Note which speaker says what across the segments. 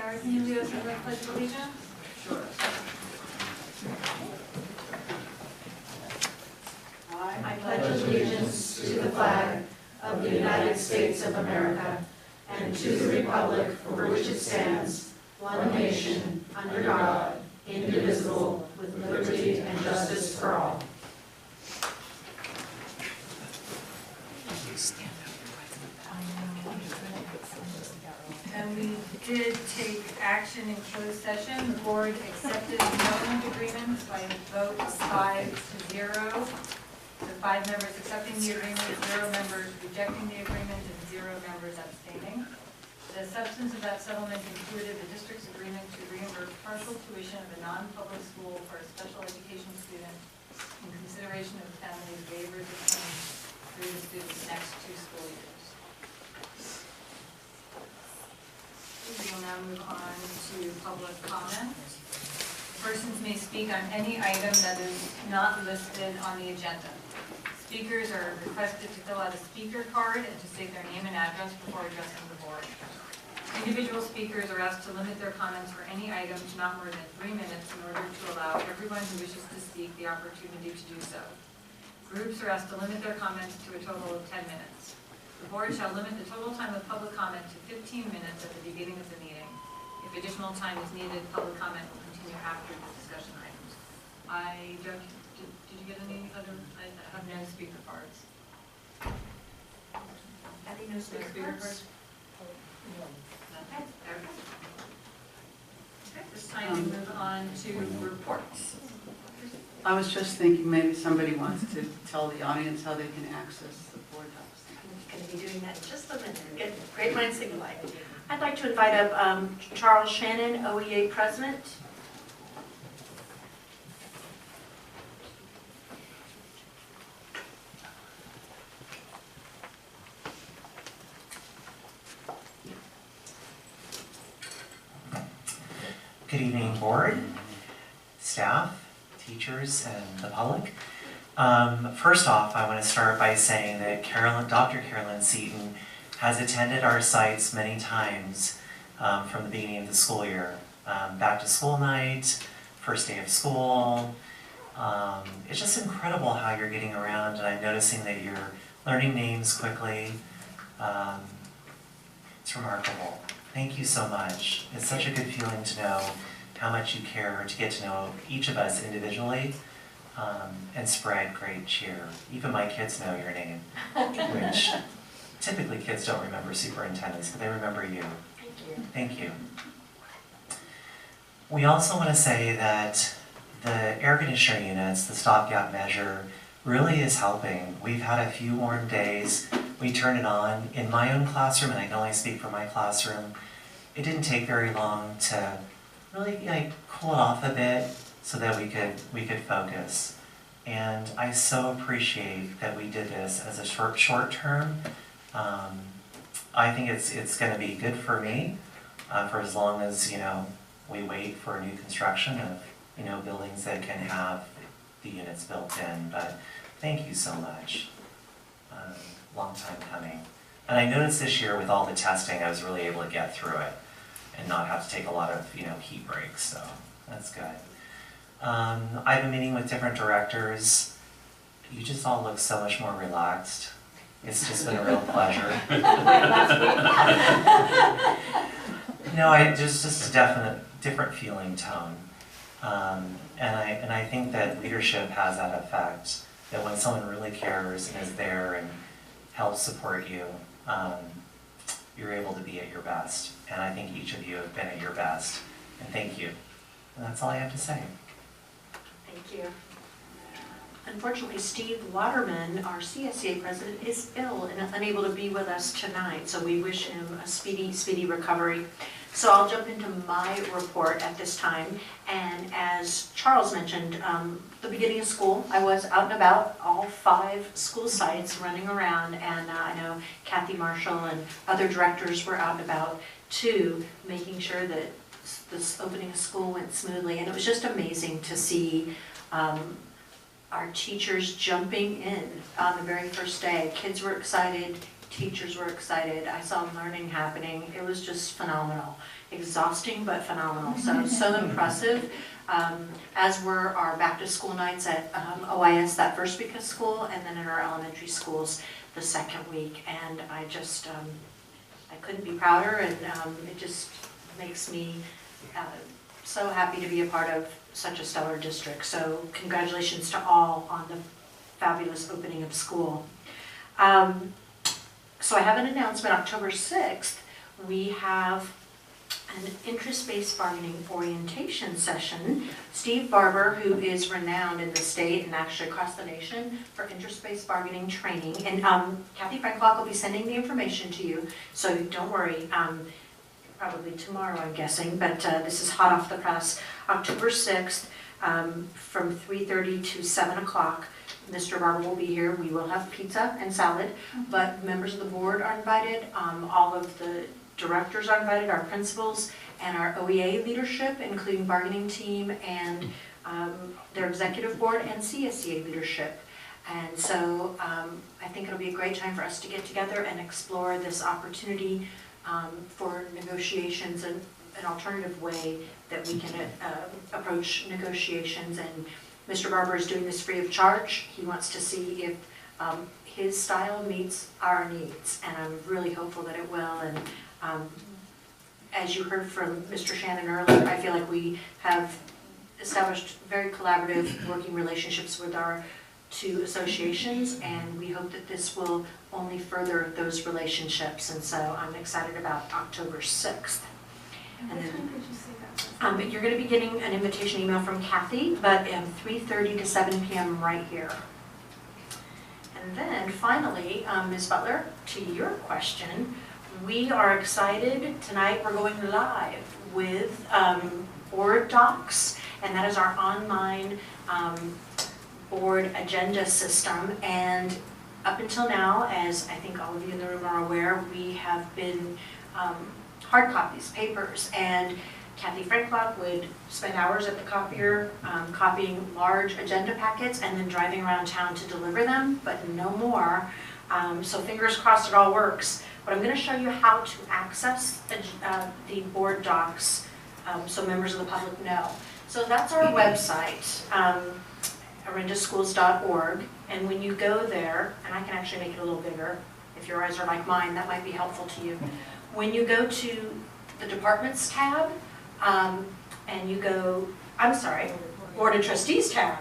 Speaker 1: Sarah, can you lead us in the Pledge of Allegiance?
Speaker 2: Sure. I pledge allegiance to the flag of the United States of America and to the republic for which it stands, one nation, under God, indivisible, with liberty and justice for all.
Speaker 1: And we did take action in closed session. The board accepted employment agreements by a vote of 5-0. The 5 members accepting the agreement, 0 members rejecting the agreement, and 0 members abstaining. The substance of that settlement included the district's agreement to reimburse partial tuition of a non-public school for a special education student in consideration of the family's waivers of claims through the student's next 2 school years. We will now move on to public comment. Persons may speak on any item that is not listed on the agenda. Speakers are requested to fill out a speaker card and to state their name and address before addressing the board. Individual speakers are asked to limit their comments for any item to not more than 3 minutes in order to allow everyone who wishes to speak the opportunity to do so. Groups are asked to limit their comments to a total of 10 minutes. The board shall limit the total time of public comment to 15 minutes at the beginning of the meeting. If additional time is needed, public comment will continue after the discussion items. Did you get any other? I have no speaker cards.
Speaker 2: Having no speaker cards?
Speaker 1: No. Okay, this time we move on to reports.
Speaker 3: I was just thinking maybe somebody wants to tell the audience how they can access the board docs.
Speaker 2: I'm going to be doing that in just a minute. Good. Great minds think alike. I'd like to invite up Charles Shannon, OEA President.
Speaker 4: Good evening, board, staff, teachers, and the public. First off, I want to start by saying that Dr. Carolyn Seaton has attended our sites many times from the beginning of the school year. Back to school night, first day of school. It's just incredible how you're getting around, and I'm noticing that you're learning names quickly. It's remarkable. Thank you so much. It's such a good feeling to know how much you care, to get to know each of us individually, and spread great cheer. Even my kids know your name, which typically kids don't remember superintendents, but they remember you.
Speaker 2: Thank you.
Speaker 4: Thank you. We also want to say that the air conditioner units, the stopgap measure, really is helping. We've had a few warm days. We turned it on in my own classroom, and I can only speak for my classroom. It didn't take very long to really cool it off a bit so that we could focus. And I so appreciate that we did this as a short term. I think it's going to be good for me for as long as we wait for new construction of buildings that can have the units built in. But thank you so much. Long time coming. And I noticed this year with all the testing, I was really able to get through it and not have to take a lot of heat breaks, so that's good. I've been meeting with different directors. You just all look so much more relaxed. It's just been a real pleasure. Just a definite different feeling tone. And I think that leadership has that effect, that when someone really cares and is there and helps support you, you're able to be at your best. And I think each of you have been at your best. And thank you. And that's all I have to say.
Speaker 2: Thank you. Unfortunately, Steve Waterman, our CSEA president, is ill and unable to be with us tonight, so we wish him a speedy recovery. So I'll jump into my report at this time. And as Charles mentioned, the beginning of school, I was out and about all 5 school sites running around, and I know Kathy Marshall and other directors were out and about too, making sure that this opening of school went smoothly. And it was just amazing to see our teachers jumping in on the very first day. Kids were excited, teachers were excited. I saw learning happening. It was just phenomenal. Exhausting, but phenomenal. So impressive. As were our back to school nights at OIS that first week of school, and then in our elementary schools the second week. And I just, I couldn't be prouder, and it just makes me so happy to be a part of such a stellar district. So congratulations to all on the fabulous opening of school. So I have an announcement. October 6th, we have an interest-based bargaining orientation session. Steve Barber, who is renowned in the state and actually across the nation for interest-based bargaining training, and Kathy Franklock will be sending the information to you, so don't worry, probably tomorrow I'm guessing, but this is hot off the press. October 6th, from 3:30 to 7 o'clock. Mr. Barber will be here. We will have pizza and salad, but members of the board are invited. All of the directors are invited, our principals, and our OEA leadership, including bargaining team and their executive board and CSEA leadership. And so I think it'll be a great time for us to get together and explore this opportunity for negotiations and an alternative way that we can approach negotiations. And Mr. Barber is doing this free of charge. He wants to see if his style meets our needs, and I'm really hopeful that it will. And as you heard from Mr. Shannon earlier, I feel like we have established very collaborative working relationships with our two associations, and we hope that this will only further those relationships. And so I'm excited about October 6th.
Speaker 1: And what time did you say that was?
Speaker 2: But you're going to be getting an invitation email from Kathy, but 3:30 to 7 p.m. right here. And then finally, Ms. Butler, to your question, we are excited. Tonight we're going live with board docs, and that is our online board agenda system. And up until now, as I think all of you in the room are aware, we have been hard copies, papers, and Kathy Franklock would spend hours at the copier copying large agenda packets and then driving around town to deliver them, but no more. So fingers crossed it all works. But I'm going to show you how to access the board docs so members of the public know. So that's our website, orindaschools.org, and when you go there, and I can actually make it a little bigger, if your eyes are like mine, that might be helpful to you. When you go to the departments tab, and you go, I'm sorry, Board of Trustees tab,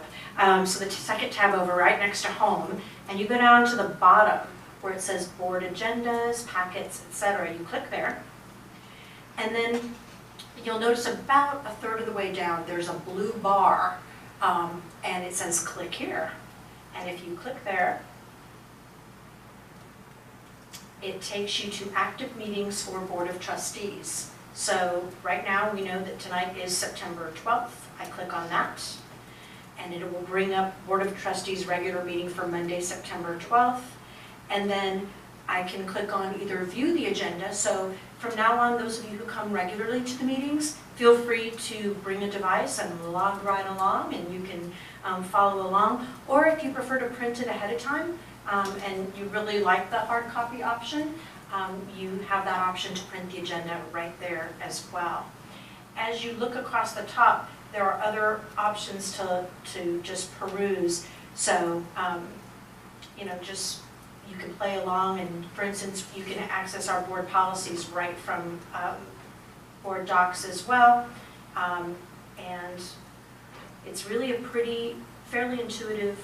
Speaker 2: so the second tab over right next to home, and you go down to the bottom where it says board agendas, packets, etc. You click there, and then you'll notice about a third of the way down there's a blue bar, and it says click here. And if you click there, it takes you to active meetings for Board of Trustees. So right now we know that tonight is September 12th. I click on that, and it will bring up Board of Trustees regular meeting for Monday, September 12th. And then I can click on either view the agenda. So from now on, those of you who come regularly to the meetings, feel free to bring a device and log right along, and you can follow along. Or if you prefer to print it ahead of time, and you really like the hard copy option, you have that option to print the agenda right there as well. As you look across the top, there are other options to just peruse. So, you know, just you can play along, and for instance, you can access our board policies right from board docs as well. And it's really a fairly intuitive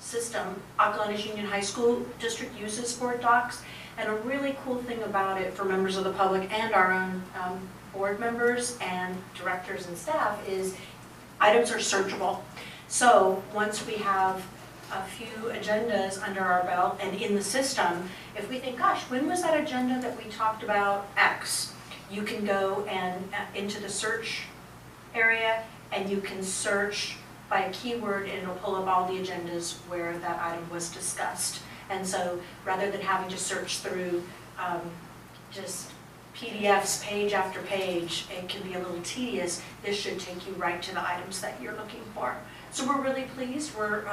Speaker 2: system. Ocklawahanesh Union High School District uses board docs, and a really cool thing about it for members of the public and our own board members and directors and staff is items are searchable. So once we have a few agendas under our belt and in the system, if we think, gosh, when was that agenda that we talked about X? You can go and into the search area, and you can search by a keyword, and it'll pull up all the agendas where that item was discussed. And so rather than having to search through just PDFs page after page, it can be a little tedious. This should take you right to the items that you're looking for. So we're really pleased. We're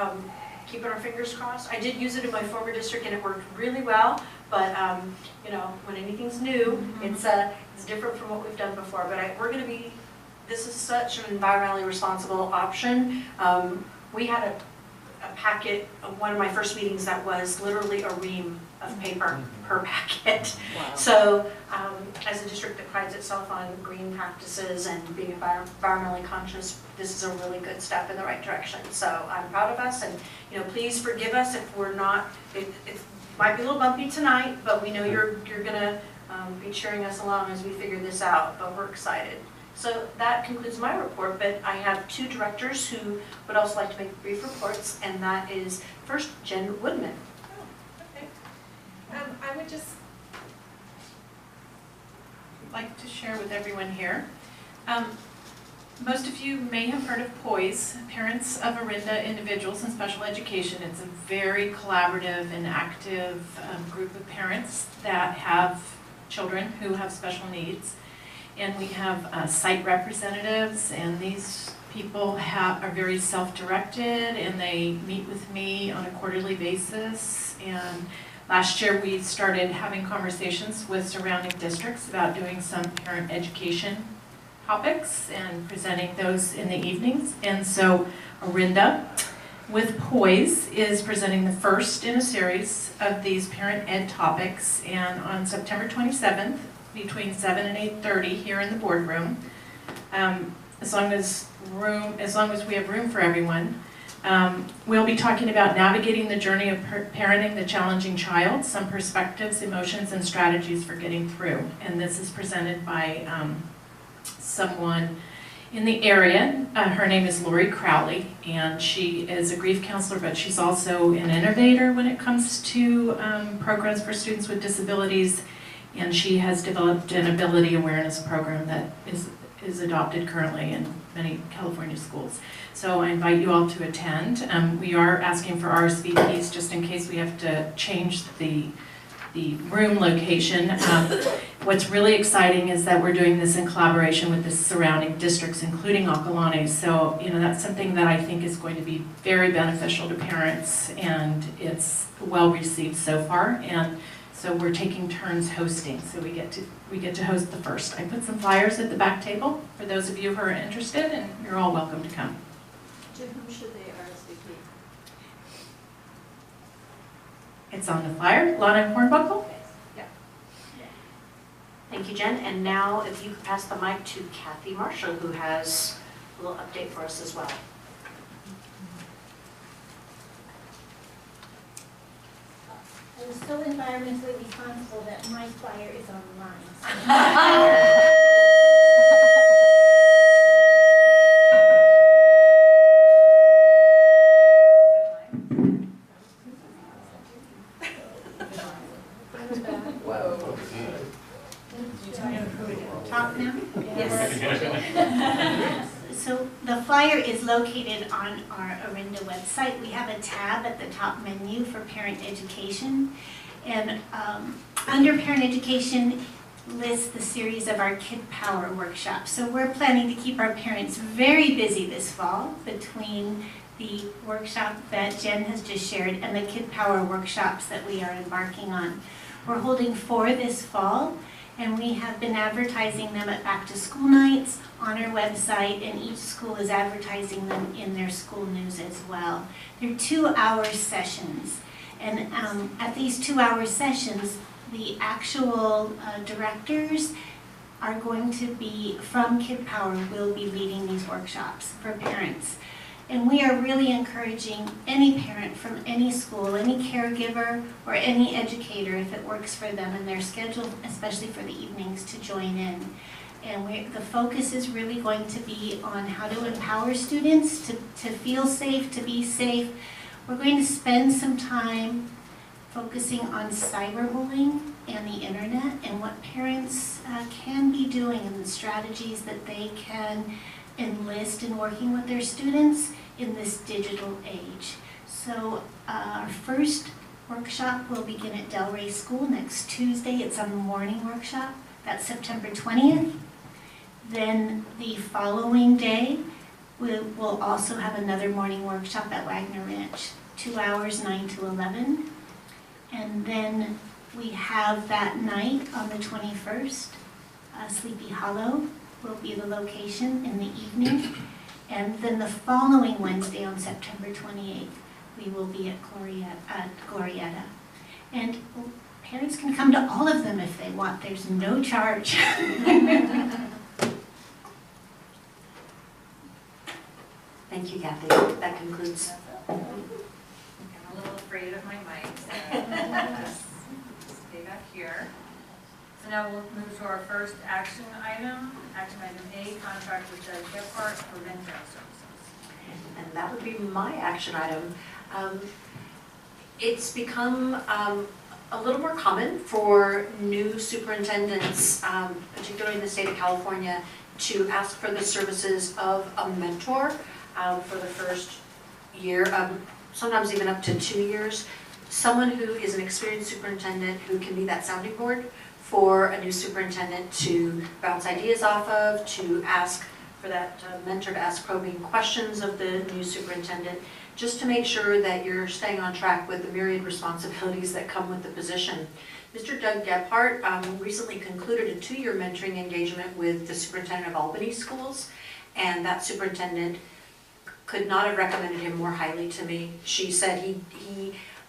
Speaker 2: keeping our fingers crossed. I did use it in my former district, and it worked really well But, you know, when anything's new, it's different from what we've done before. But we're going to be, this is such an environmentally responsible option. We had a packet, one of my first meetings that was literally a ream of paper per packet.
Speaker 5: Wow.
Speaker 2: So as a district that prides itself on green practices and being environmentally conscious, this is a really good step in the right direction. So I'm proud of us, and you know, please forgive us if we're not, it might be a little bumpy tonight, but we know you're gonna be cheering us along as we figure this out, but we're excited. So that concludes my report, but I have two directors who would also like to make brief reports, and that is first Jen Woodman.
Speaker 5: Okay. I would just like to share with everyone here. Most of you may have heard of POISE, Parents of Orinda Individuals in Special Education. It's a very collaborative and active group of parents that have children who have special needs. And we have site representatives, and these people are very self-directed, and they meet with me on a quarterly basis. And last year we started having conversations with surrounding districts about doing some parent education topics and presenting those in the evenings. And so Orinda with POISE is presenting the first in a series of these parent ed topics, and on September 27th, between 7 and 8:30 here in the boardroom. As long as we have room for everyone, we'll be talking about navigating the journey of parenting the challenging child, some perspectives, emotions, and strategies for getting through. And this is presented by someone in the area. Her name is Lori Crowley, and she is a grief counselor, but she's also an innovator when it comes to programs for students with disabilities. And she has developed an ability awareness program that is adopted currently in many California schools. So I invite you all to attend. We are asking for RSVPs just in case we have to change the room location. What's really exciting is that we're doing this in collaboration with the surrounding districts, including Akalani. So, you know, that's something that I think is going to be very beneficial to parents, and it's well received so far. And so we're taking turns hosting, so we get to host the first. I put some flyers at the back table for those of you who are interested, and you're all welcome to come.
Speaker 6: To whom should they RSVP?
Speaker 5: It's on the flyer. Lana Hornbuckle.
Speaker 6: Yeah.
Speaker 2: Thank you, Jen. And now if you could pass the mic to Kathy Marshall, who has a little update for us as well.
Speaker 6: I was so environmentally responsible that my flyer is online.
Speaker 7: Talk now?
Speaker 6: Yes.
Speaker 7: So the flyer is located on our Orinda website. We have a tab at the top menu for parent education. And under parent education lists the series of our Kid Power workshops. So we're planning to keep our parents very busy this fall between the workshop that Jen has just shared and the Kid Power workshops that we are embarking on. We're holding 4 this fall, and we have been advertising them at back to school nights on our website, and each school is advertising them in their school news as well. They're 2-hour sessions, and at these 2-hour sessions, the actual directors are going to be, from Kid Power, will be leading these workshops for parents. And we are really encouraging any parent from any school, any caregiver, or any educator, if it works for them and their schedule, especially for the evenings, to join in. And the focus is really going to be on how to empower students to feel safe, to be safe. We're going to spend some time focusing on cyberbullying and the internet and what parents can be doing and the strategies that they can enlist in working with their students in this digital age. So our first workshop will begin at Delray School next Tuesday. It's a morning workshop. That's September 20th. Then the following day, we'll also have another morning workshop at Wagner Ranch, 2 hours, 9 to 11. And then We have that night on the 21st, Sleepy Hollow will be the location in the evening. And then the following Wednesday on September 28th, we will be at Glorietta. And parents can come to all of them if they want. There's no charge.
Speaker 2: Thank you, Kathy. That concludes.
Speaker 1: I'm a little afraid of my mic, so just stay back here. So now we'll move to our first action item A, contract with Doug Gephardt for mentoring services.
Speaker 2: And that would be my action item. It's become a little more common for new superintendents, particularly in the state of California, to ask for the services of a mentor for the first year, sometimes even up to 2 years. Someone who is an experienced superintendent who can be that sounding board for a new superintendent to bounce ideas off of, to ask for that mentor to ask probing questions of the new superintendent, just to make sure that you're staying on track with the myriad responsibilities that come with the position. Mr. Doug Gephardt recently concluded a 2-year mentoring engagement with the superintendent of Albany schools, and that superintendent could not have recommended him more highly to me. She said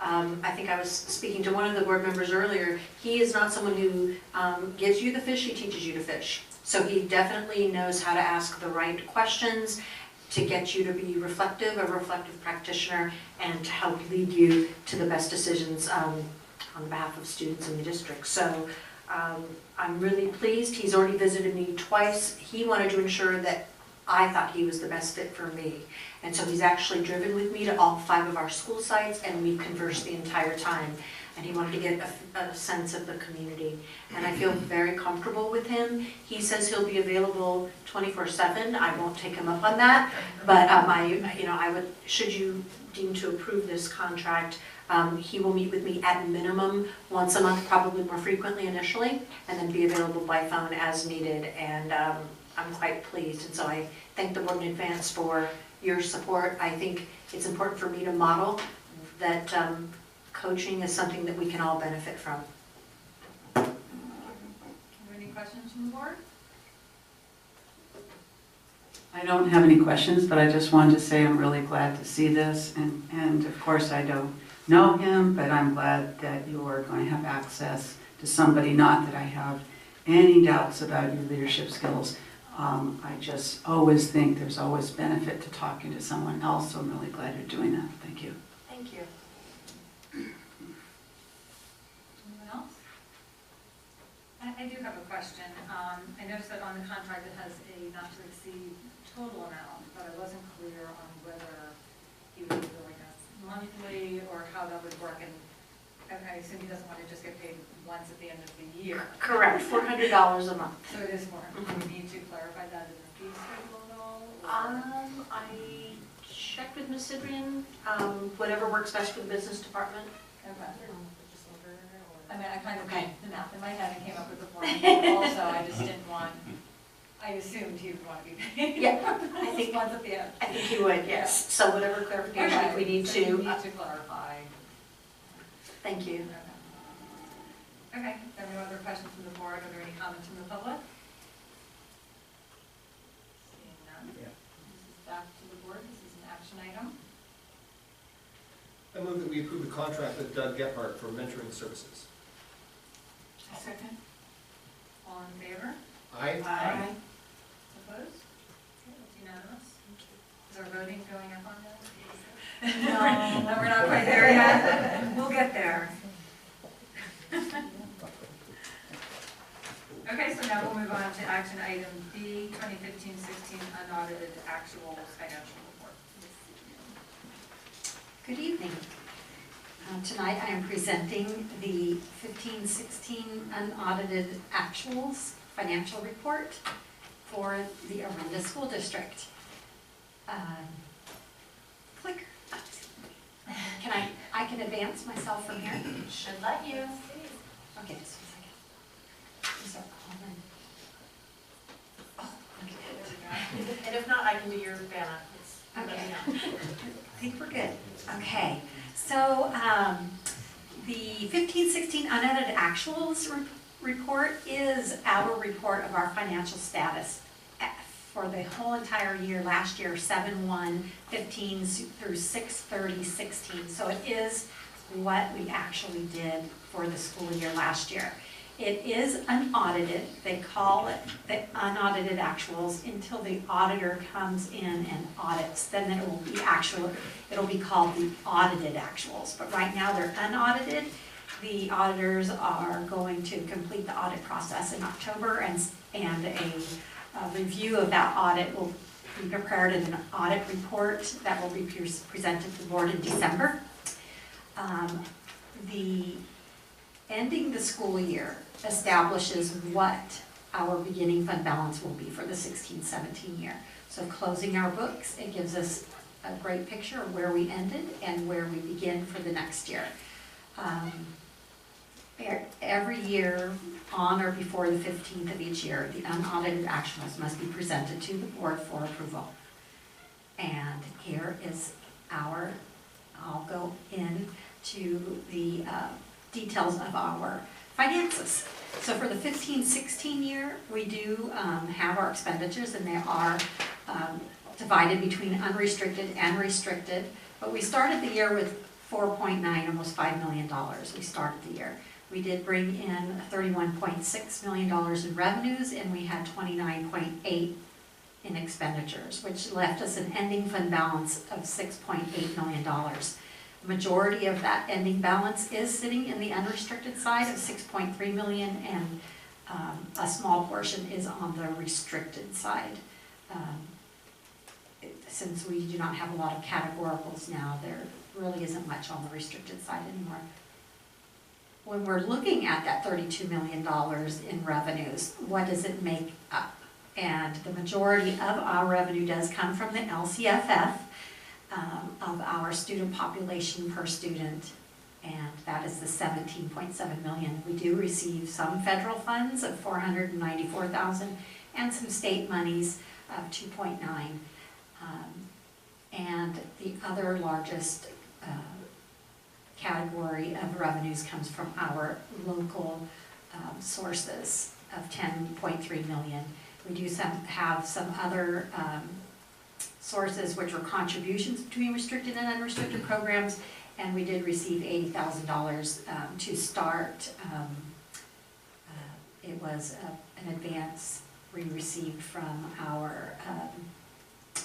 Speaker 2: I think I was speaking to one of the board members earlier, he is not someone who gives you the fish, he teaches you to fish. So he definitely knows how to ask the right questions to get you to be reflective, a reflective practitioner, and to help lead you to the best decisions on behalf of students in the district. So I'm really pleased. He's already visited me twice. He wanted to ensure that I thought he was the best fit for me. And so he's actually driven with me to all 5 of our school sites, and we conversed the entire time. And he wanted to get a sense of the community. And I feel very comfortable with him. He says he'll be available 24/7. I won't take him up on that. But I would, should you deem to approve this contract, he will meet with me at minimum once a month, probably more frequently initially, and then be available by phone as needed. And I'm quite pleased. And so I thank the board in advance for your support. I think it's important for me to model that coaching is something that we can all benefit from.
Speaker 1: Are there any questions from the board?
Speaker 3: I don't have any questions, but I just wanted to say I'm really glad to see this. And of course, I don't know him, but I'm glad that you're going to have access to somebody, not that I have any doubts about your leadership skills. I just always think there's always benefit to talking to someone else, so I'm really glad you're doing that. Thank you.
Speaker 2: Thank you.
Speaker 1: Anyone else? I do have a question. I noticed that on the contract it has a not to exceed total amount, but I wasn't clear on whether he would be billing us monthly or how that would work. And I assume he doesn't want to just get paid once at the end of the year.
Speaker 2: Correct, $400 a month.
Speaker 1: So it is more. Do we need to clarify that in the fee schedule at all? or-
Speaker 2: I checked with Ms. Sidrian, whatever works best for the business department.
Speaker 1: Okay. I mean, I kind of did the math in my head and came up with the formula also. I just didn't want, I assumed he would want to be paid.
Speaker 2: Yeah, I think
Speaker 1: once at the end.
Speaker 2: I think you would, yes. So whatever clarification if we need
Speaker 1: So you
Speaker 2: to.
Speaker 1: need to clarify.
Speaker 2: Thank you.
Speaker 1: Okay, if there are no other questions from the board, are there any comments from the public? Seeing none.
Speaker 8: Yeah.
Speaker 1: This is back to the board, this is an action item.
Speaker 8: I move that we approve the contract with Doug Gephardt for mentoring services.
Speaker 1: Second. All in favor?
Speaker 8: Aye.
Speaker 2: Aye.
Speaker 1: Opposed? Okay, that's unanimous. Is our voting going up on that?
Speaker 2: No.
Speaker 1: No, we're not quite there yet. We'll get there. Okay, so now we'll move on to action item B, 2015-16 unaudited actual financial report.
Speaker 9: Good evening. Tonight I am presenting the 15-16 unaudited actuals financial report for the Orinda School District. Click. I can advance myself from here?
Speaker 2: Should let you.
Speaker 9: Okay, just a second. These are common. Oh, look at it.
Speaker 2: And if not, I can do your banner.
Speaker 9: Okay. I think we're good. Okay, so The 15-16 unedited actuals report is our report of our financial status for the whole entire year, last year, 7/1/15 through 6/30/16. So it is what we actually did for the school year last year. It is unaudited. They call it the unaudited actuals until the auditor comes in and audits. Then it will be it'll be called the audited actuals. But right now they're unaudited. The auditors are going to complete the audit process in October, and a review of that audit will be prepared in an audit report that will be presented to the board in December. The ending the school year establishes what our beginning fund balance will be for the 16-17 year. So closing our books, it gives us a great picture of where we ended and where we begin for the next year. Every year, on or before the 15th of each year, the unaudited actuals must be presented to the board for approval. And here is I'll go into the details of our finances. So for the 15-16 year, we do have our expenditures, and they are divided between unrestricted and restricted. But we started the year with $4.9, almost $5 million. We started the year. We did bring in $31.6 million in revenues, and we had $29.8 in expenditures, which left us an ending fund balance of $6.8 million. The majority of that ending balance is sitting in the unrestricted side of $6.3 million, and a small portion is on the restricted side. Since we do not have a lot of categoricals now, there really isn't much on the restricted side anymore. When we're looking at that $32 million in revenues, what does it make up? And the majority of our revenue does come from the LCFF of our student population per student, and that is the $17.7 million. We do receive some federal funds of $494,000 and some state monies of $2.9. And the other largest category of revenues comes from our local sources of $10.3 million. We do have some other sources which were contributions between restricted and unrestricted programs, and we did receive $80,000 to start. It was an advance we received from our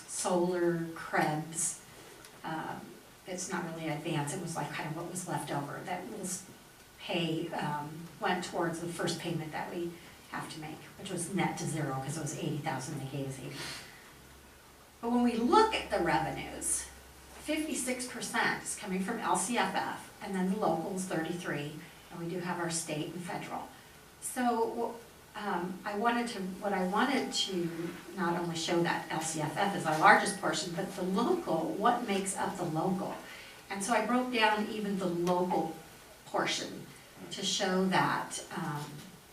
Speaker 9: solar Krebs. It's not really an advance, it was like kind of what was left over that was went towards the first payment that we have to make, which was net to zero because it was $80,000, they gave us $80,000. But when we look at the revenues, 56% is coming from LCFF, and then the locals 33%, and we do have our state and federal. So I wanted to not only show that LCFF is our largest portion, but the local, what makes up the local. And so I broke down even the local portion to show that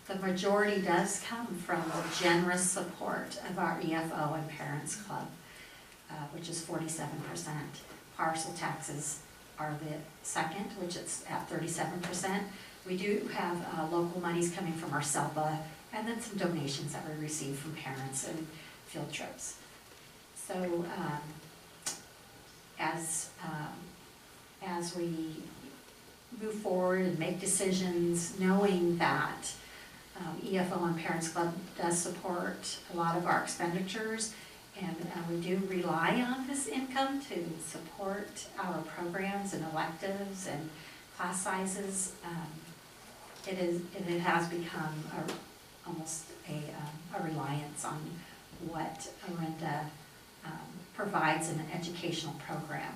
Speaker 9: the majority does come from the generous support of our EFO and Parents Club, which is 47%. Parcel taxes are the second, which is at 37%. We do have local monies coming from our SELPA, and then some donations that we receive from parents and field trips. So as we move forward and make decisions, knowing that EFO and Parents Club does support a lot of our expenditures, and we do rely on this income to support our programs and electives and class sizes, it has become almost a reliance on what Orinda provides in an educational program.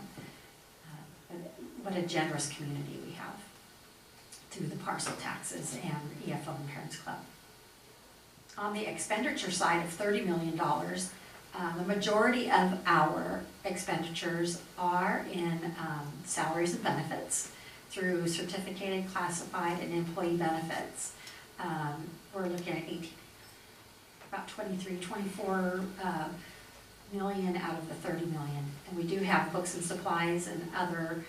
Speaker 9: What a generous community we have through the parcel taxes and EFO and Parents Club. On the expenditure side of $30 million, the majority of our expenditures are in salaries and benefits through certificated, classified, and employee benefits. We're looking at about 24 million out of the 30 million. And we do have books and supplies and other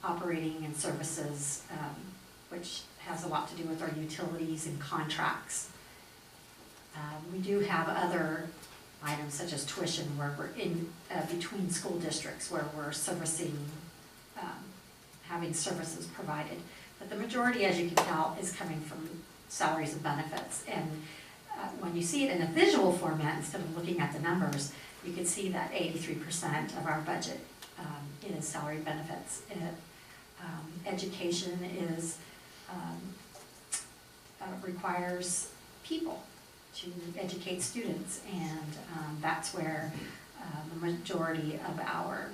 Speaker 9: operating and services, which has a lot to do with our utilities and contracts. We do have other items such as tuition where we're in between school districts where we're servicing, having services provided. But the majority, as you can tell, is coming from salaries and benefits. And when you see it in a visual format instead of looking at the numbers, you can see that 83% of our budget is salary benefits. Education is requires people to educate students, and that's where the majority of our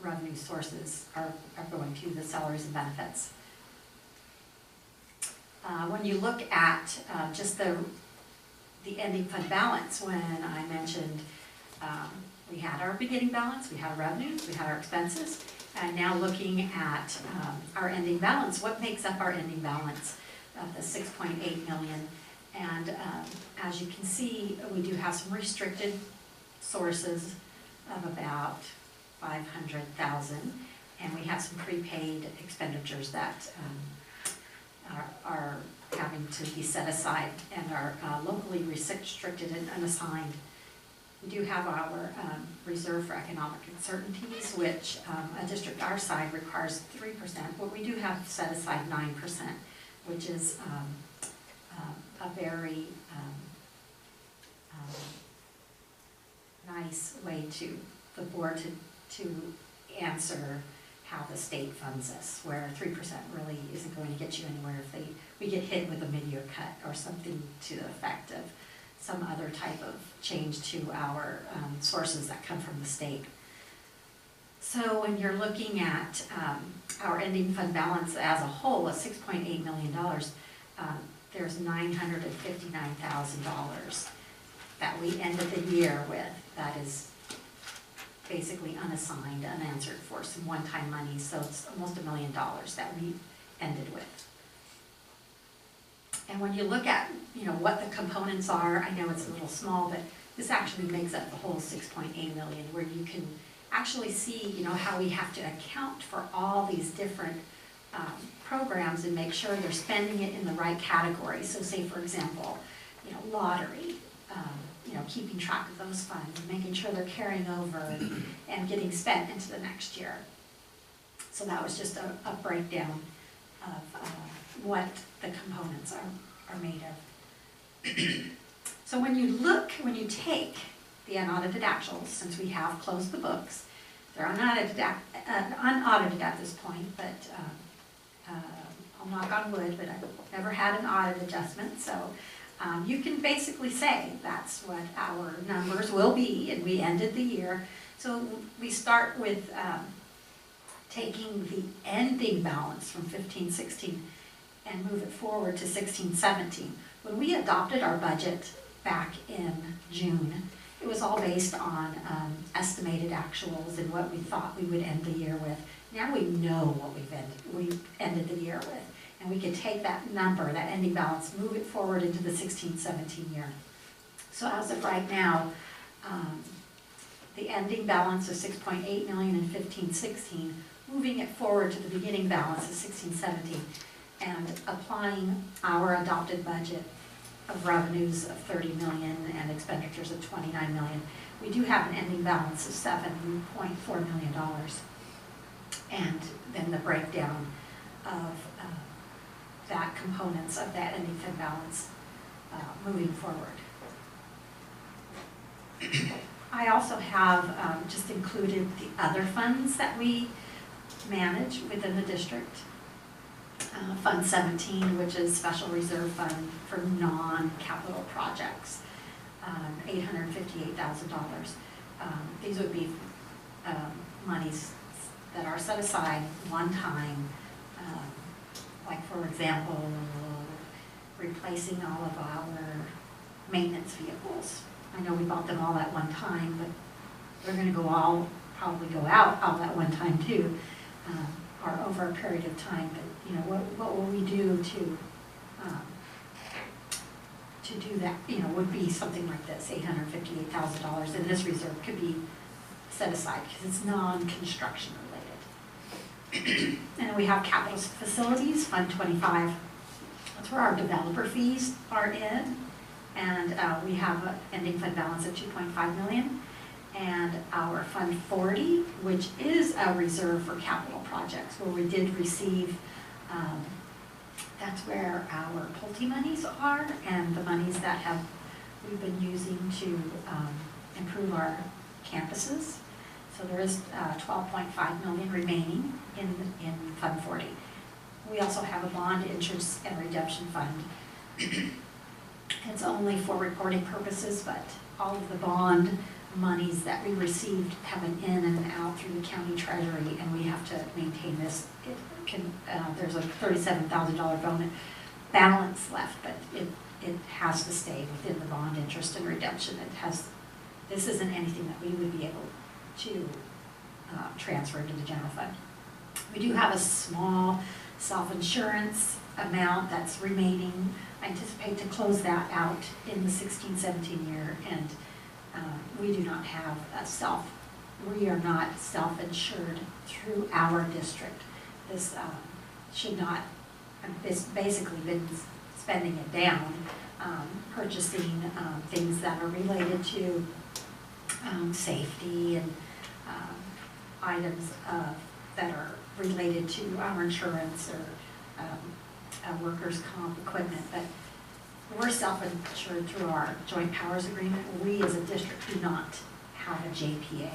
Speaker 9: revenue sources are going to, the salaries and benefits. When you look at just the ending fund balance, when I mentioned we had our beginning balance, we had our revenues, we had our expenses, and now looking at our ending balance, what makes up our ending balance of the 6.8 million? And as you can see, we do have some restricted sources of about 500,000, and we have some prepaid expenditures that are having to be set aside and are locally restricted and unassigned. We do have our reserve for economic uncertainties, which a district our size requires 3%, but we do have set aside 9%, which is a very nice way to the board to answer how the state funds us, where 3% really isn't going to get you anywhere if we get hit with a mid-year cut or something to the effect of some other type of change to our sources that come from the state. So when you're looking at our ending fund balance as a whole of $6.8 million, there's $959,000 that we ended the year with that is basically unassigned, unanswered for, some one-time money, so it's almost $1 million that we ended with. And when you look at, what the components are, I know it's a little small, but this actually makes up the whole 6.8 million, where you can actually see, how we have to account for all these different programs and make sure they're spending it in the right category. So say, for example, lottery, keeping track of those funds and making sure they're carrying over and getting spent into the next year. So that was just a breakdown of what the components are made of. So when you take the unaudited actuals, since we have closed the books, they're unaudited at this point, but I'll knock on wood, but I've never had an audit adjustment, so you can basically say that's what our numbers will be, and we ended the year. So we start with taking the ending balance from 15-16 and move it forward to 16-17. When we adopted our budget back in June, it was all based on estimated actuals and what we thought we would end the year with. Now we know what we ended the year with. And we can take that number, that ending balance, move it forward into the 16-17 year. So as of right now, the ending balance of 6.8 million in 15-16, moving it forward to the beginning balance of 16-17, and applying our adopted budget of revenues of 30 million and expenditures of 29 million, we do have an ending balance of $7.4 million. And then the breakdown of that components of that ending fund balance moving forward. I also have just included the other funds that we manage within the district. Fund 17, which is Special Reserve Fund for non-capital projects, $858,000. These would be monies that are set aside one time, like for example, replacing all of our maintenance vehicles. I know we bought them all at one time, but they're going to probably go out all at one time too, or over a period of time. But what will we do to do that? Would be something like this, $858,000, and this reserve could be set aside because it's non-construction related.
Speaker 2: And then we have capital facilities, Fund 25. That's where our developer fees are in. And we have an ending fund balance of 2.5 million. And our Fund 40, which is a reserve for capital projects, where we did receive, that's where our Pulte monies are, and the monies that we've been using to improve our campuses. So there is 12.5 million remaining in Fund 40. We also have a bond interest and redemption fund. It's only for reporting purposes, but all of the bond monies that we received have an in and an out through the county treasury, and we have to maintain this. There's a $37,000 balance left, but it has to stay within the bond interest and redemption. This isn't anything that we would be able to transfer into the general fund. We do have a small self-insurance amount that's remaining. I anticipate to close that out in the 16-17 year, and we do not have we are not self-insured through our district. This should not, it's basically been spending it down, purchasing things that are related to safety and items that are related to our insurance or workers' comp equipment. But we're self-insured through our joint powers agreement. We as a district do not have a JPA,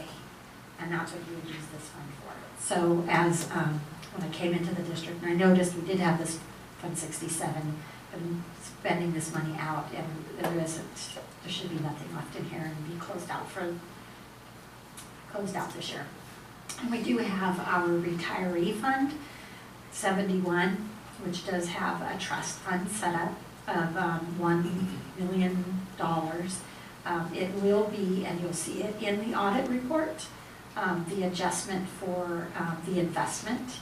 Speaker 2: and that's what we would use this fund for. So as when I came into the district, and I noticed we did have this Fund 67, and spending this money out, and there should be nothing left in here and be closed out this year. And we do have our retiree fund, 71, which does have a trust fund set up of $1 million. It will be, and you'll see it in the audit report, the adjustment for the investment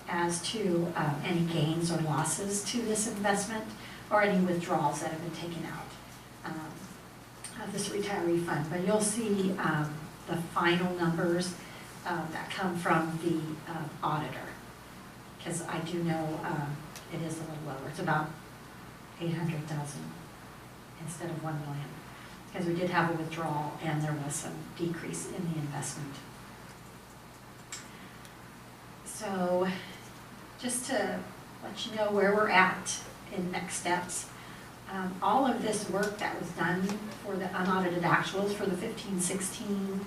Speaker 2: as to any gains or losses to this investment, or any withdrawals that have been taken out of this retiree fund. But you'll see the final numbers that come from the auditor, because I do know it is a little lower. It's about 800,000 instead of 1 million, because we did have a withdrawal and there was some decrease in the investment. So just to let you know where we're at in next steps, all of this work that was done for the unaudited actuals for the 15-16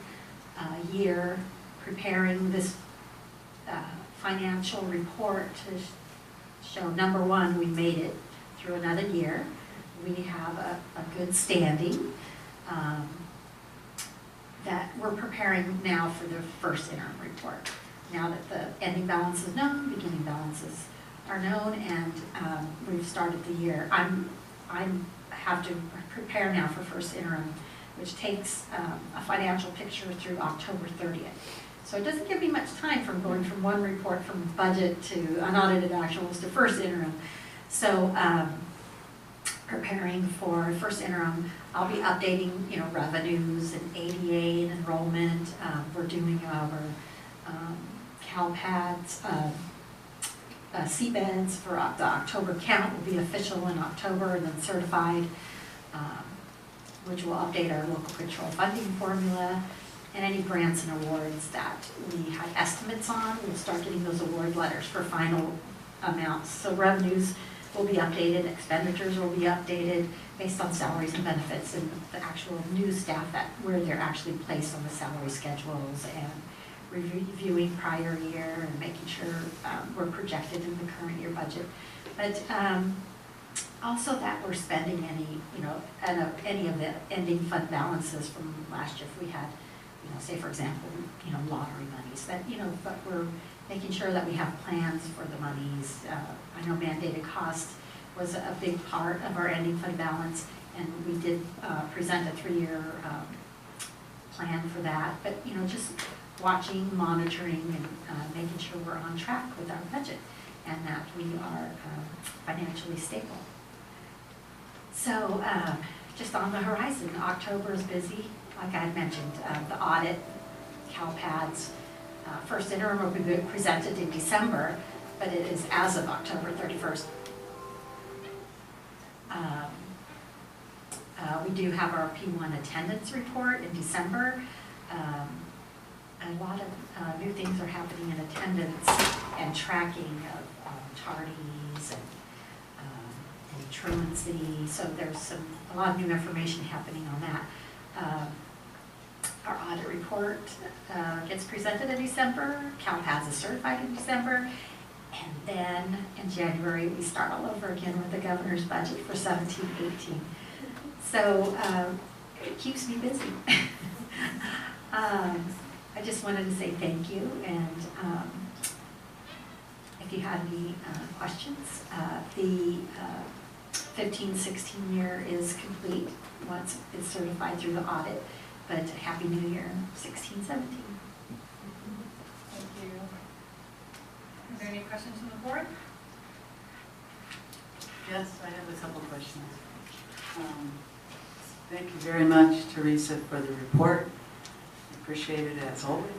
Speaker 2: year, preparing this financial report to show, number one, we made it through another year. We have a good standing that we're preparing now for the first interim report. Now that the ending balance is known, beginning balances are known, and we've started the year. I have to prepare now for first interim, which takes a financial picture through October 30th. So it doesn't give me much time from going from one report from budget to unaudited actuals to first interim. So preparing for first interim, I'll be updating, revenues and ADA and enrollment. We're doing our CalPADS, CBEDS for the October count will be official in October and then certified, which will update our local control funding formula, and any grants and awards that we had estimates on. We'll start getting those award letters for final amounts. So revenues will be updated, expenditures will be updated based on salaries and benefits and the actual new staff where they're actually placed on the salary schedules, and reviewing prior year and making sure we're projected in the current year budget. But also that we're spending any of the ending fund balances from last year. If we had, say for example, lottery monies, but we're making sure that we have plans for the monies. I know mandated cost was a big part of our ending fund balance, and we did present a 3-year plan for that. But just watching, monitoring, and making sure we're on track with our budget and that we are financially stable. So just on the horizon, October is busy. Like I had mentioned, the audit, CalPADS,
Speaker 9: first interim will be presented in December, but it is as of October 31st. We do have our P1 attendance report in December. A lot of new things are happening in attendance and tracking of tardies and truancy. So there's a lot of new information happening on that. Our audit report gets presented in December. CalPAS is certified in December. And then in January, we start all over again with the governor's budget for 17-18. So it keeps me busy. I just wanted to say thank you, and if you had any questions, the 15-16 year is complete once it's certified through the audit, but Happy New Year 16-17.
Speaker 1: Thank you. Are there any questions from the board?
Speaker 3: Yes, I have a couple questions. Thank you very much, Teresa, for the report. Appreciate it as always.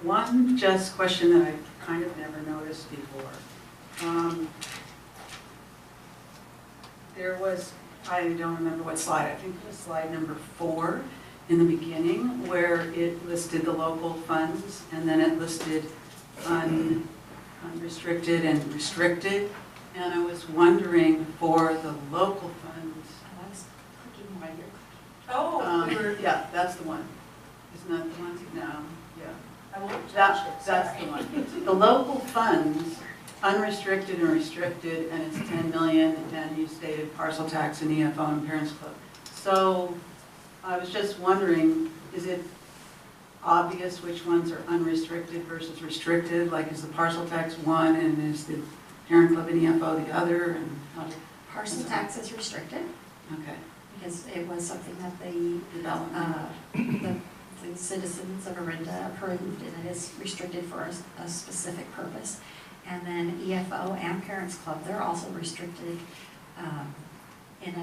Speaker 3: One just question that I kind of never noticed before. There was, I don't remember what slide, I think it was slide number 4 in the beginning, where it listed the local funds, and then it listed unrestricted and restricted. And I was wondering for the local funds.
Speaker 9: I was clicking while you're
Speaker 3: Yeah, that's the one. Isn't that the one? No, yeah.
Speaker 9: I won't
Speaker 3: That's
Speaker 9: touch it,
Speaker 3: the
Speaker 9: sorry.
Speaker 3: one. The local funds, unrestricted and restricted, and it's 10 million, and you stated parcel tax and EFO and Parents Club. So I was just wondering, is it obvious which ones are unrestricted versus restricted? Like, is the parcel tax one, and is the Parent Club and EFO the other? And how do,
Speaker 9: Parcel tax is restricted
Speaker 3: okay.
Speaker 9: because it was something that the citizens of Orinda approved, and it is restricted for a specific purpose. And then EFO and Parents Club, they're also restricted in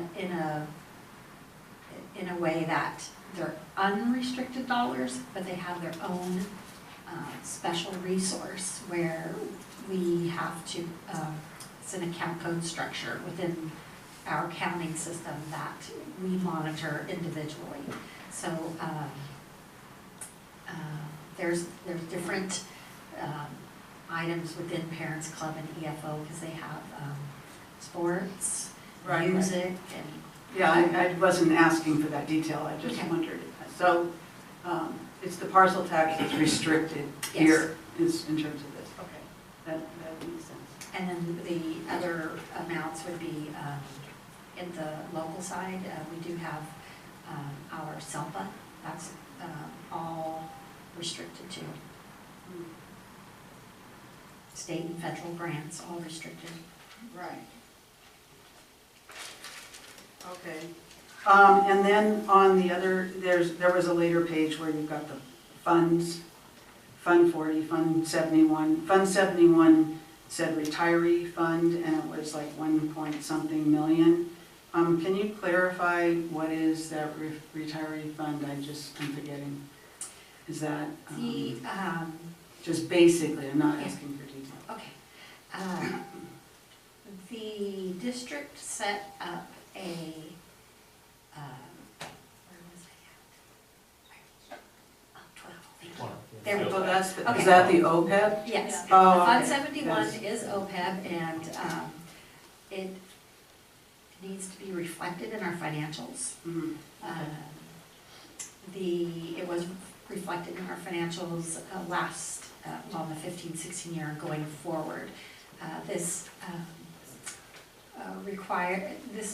Speaker 9: a way that they're unrestricted dollars, but they have their own special resource where we have to, it's an account code structure within our accounting system that we monitor individually. So there's different items within Parents Club and EFO because they have sports,
Speaker 3: Right,
Speaker 9: music, and
Speaker 3: Yeah, I wasn't asking for that detail, I just
Speaker 9: Okay.
Speaker 3: wondered. So it's the parcel tax that's restricted
Speaker 9: Yes.
Speaker 3: here is in terms of this. Okay, that makes sense.
Speaker 9: And then the other amounts would be, in the local side, we do have our SELPA, that's all restricted too. State and federal grants, all restricted.
Speaker 3: Right. Okay. And then on the other, there was a later page where you've got the funds, Fund 40, Fund 71. Fund 71 said retiree fund, and it was like 1 point something million. Can you clarify what is that retiree fund? I'm forgetting. Is that
Speaker 9: The,
Speaker 3: just basically, I'm not asking for detail.
Speaker 9: okay. The district set up a, where was I at? Oh, 12, thank you. There we
Speaker 3: Oh,
Speaker 9: go.
Speaker 3: that's,
Speaker 9: Okay.
Speaker 3: is that the OPEB?
Speaker 9: Yes.
Speaker 3: Oh,
Speaker 9: Fund
Speaker 3: okay.
Speaker 9: 71
Speaker 3: Yes.
Speaker 9: is OPEB, and it needs to be reflected in our financials.
Speaker 3: Mhm.
Speaker 9: It was reflected in our financials last, well, the 15-16 year going forward. This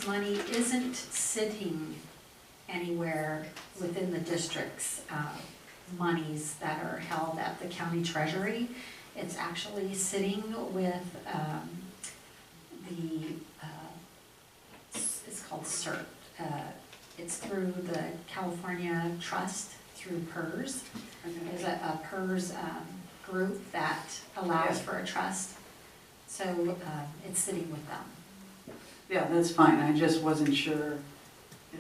Speaker 9: money isn't sitting anywhere within the district's monies that are held at the county treasury. It's actually sitting with it's called CERT. It's through the California Trust, through PERS. There's a PERS group that allows for a trust. So it's sitting with them.
Speaker 3: Yeah, that's fine, I just wasn't sure if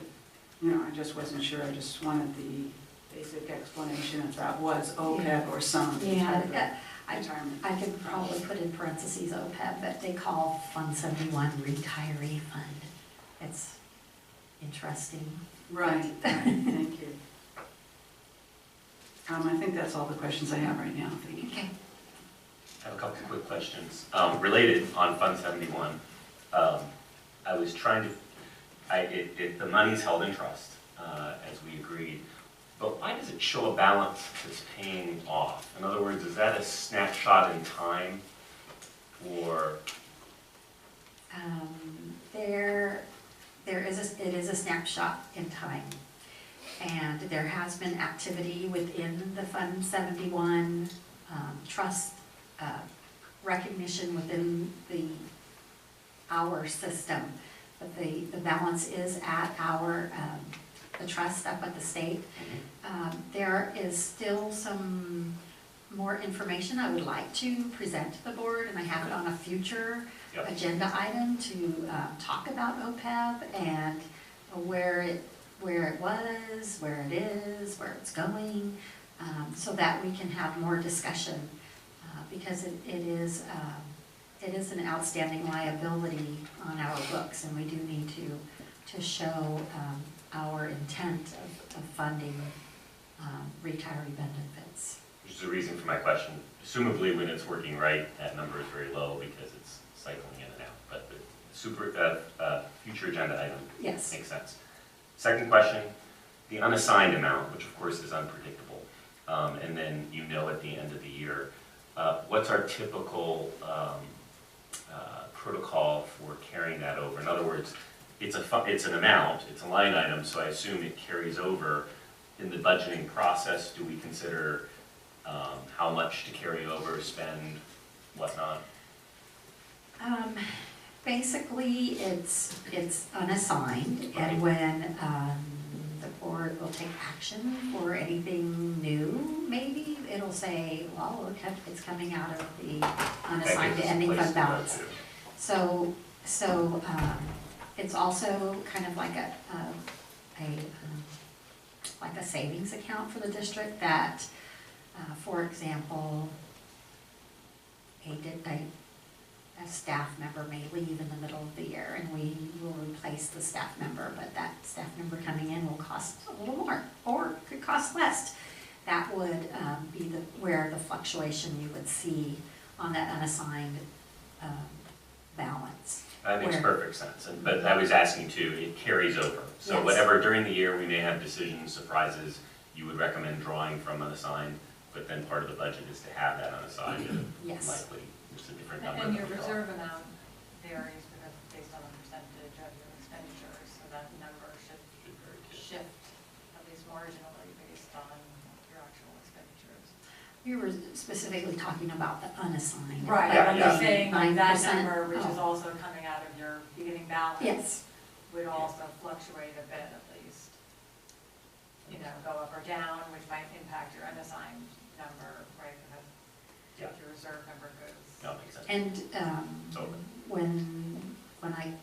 Speaker 3: I just wasn't sure. I just wanted the basic explanation if that was OPEB or some
Speaker 9: Yeah,
Speaker 3: type of retirement.
Speaker 9: I could probably put in parentheses OPEB, but they call Fund 71 retiree fund. It's interesting.
Speaker 3: Right, thank you. I think that's all the questions I have right now. Thank you.
Speaker 9: Okay.
Speaker 10: I have a couple of quick questions. Related on Fund 71, I was trying to, the money's held in trust, as we agreed, but why does it show a balance that's paying off? In other words, is that a snapshot in time, or?
Speaker 9: It is a snapshot in time. And there has been activity within the Fund 71 trust recognition within our system. But the balance is at the trust up at the state. There is still some more information I would like to present to the board, and I have it on a future agenda item to talk about OPEB and where it was, where it is, where it's going, so that we can have more discussion, because it is an outstanding liability on our books, and we do need to show our intent of funding retiree benefits.
Speaker 10: Which is the reason for my question. Assumably, when it's working right, that number is very low because it's cycling in and out. But the future agenda item
Speaker 9: Yes.
Speaker 10: makes sense. Second question, the unassigned amount, which of course is unpredictable, and then at the end of the year, what's our typical protocol for carrying that over? In other words, it's an amount, it's a line item, so I assume it carries over. In the budgeting process, do we consider how much to carry over, spend, whatnot?
Speaker 9: Basically, it's unassigned, and when the board will take action for anything new, maybe it'll say, well, it's coming out of the unassigned to ending fund balance. So it's also kind of like a savings account for the district that, for example, a staff member may leave in the middle of the year, and we will replace the staff member, but that staff member coming in will cost a little more, or could cost less. That would be where the fluctuation you would see on that unassigned balance.
Speaker 10: That makes perfect sense, but I was asking too, it carries over. So
Speaker 9: Yes.
Speaker 10: whatever, during the year, we may have decisions, surprises, you would recommend drawing from unassigned, but then part of the budget is to have that unassigned, and
Speaker 9: Yes.
Speaker 10: likely it's a different number.
Speaker 1: And
Speaker 10: that
Speaker 1: your
Speaker 10: we draw.
Speaker 1: reserve amount varies because it's based on a percentage of your expenditures, so that number should
Speaker 10: Should vary too.
Speaker 1: shift at least marginally based on your actual expenditures.
Speaker 9: You were specifically talking about the unassigned.
Speaker 1: Right,
Speaker 10: Yeah,
Speaker 1: I'm
Speaker 10: yeah.
Speaker 1: just saying like that
Speaker 9: 9%.
Speaker 1: number, which is
Speaker 9: Oh.
Speaker 1: also coming out of your beginning balance.
Speaker 9: Yes.
Speaker 1: Would also fluctuate a bit at least. Go up or down, which might impact your unassigned number, right? Because
Speaker 10: Yeah.
Speaker 1: your reserve number goes.
Speaker 10: No, it makes sense.
Speaker 9: And
Speaker 10: Totally.
Speaker 9: when I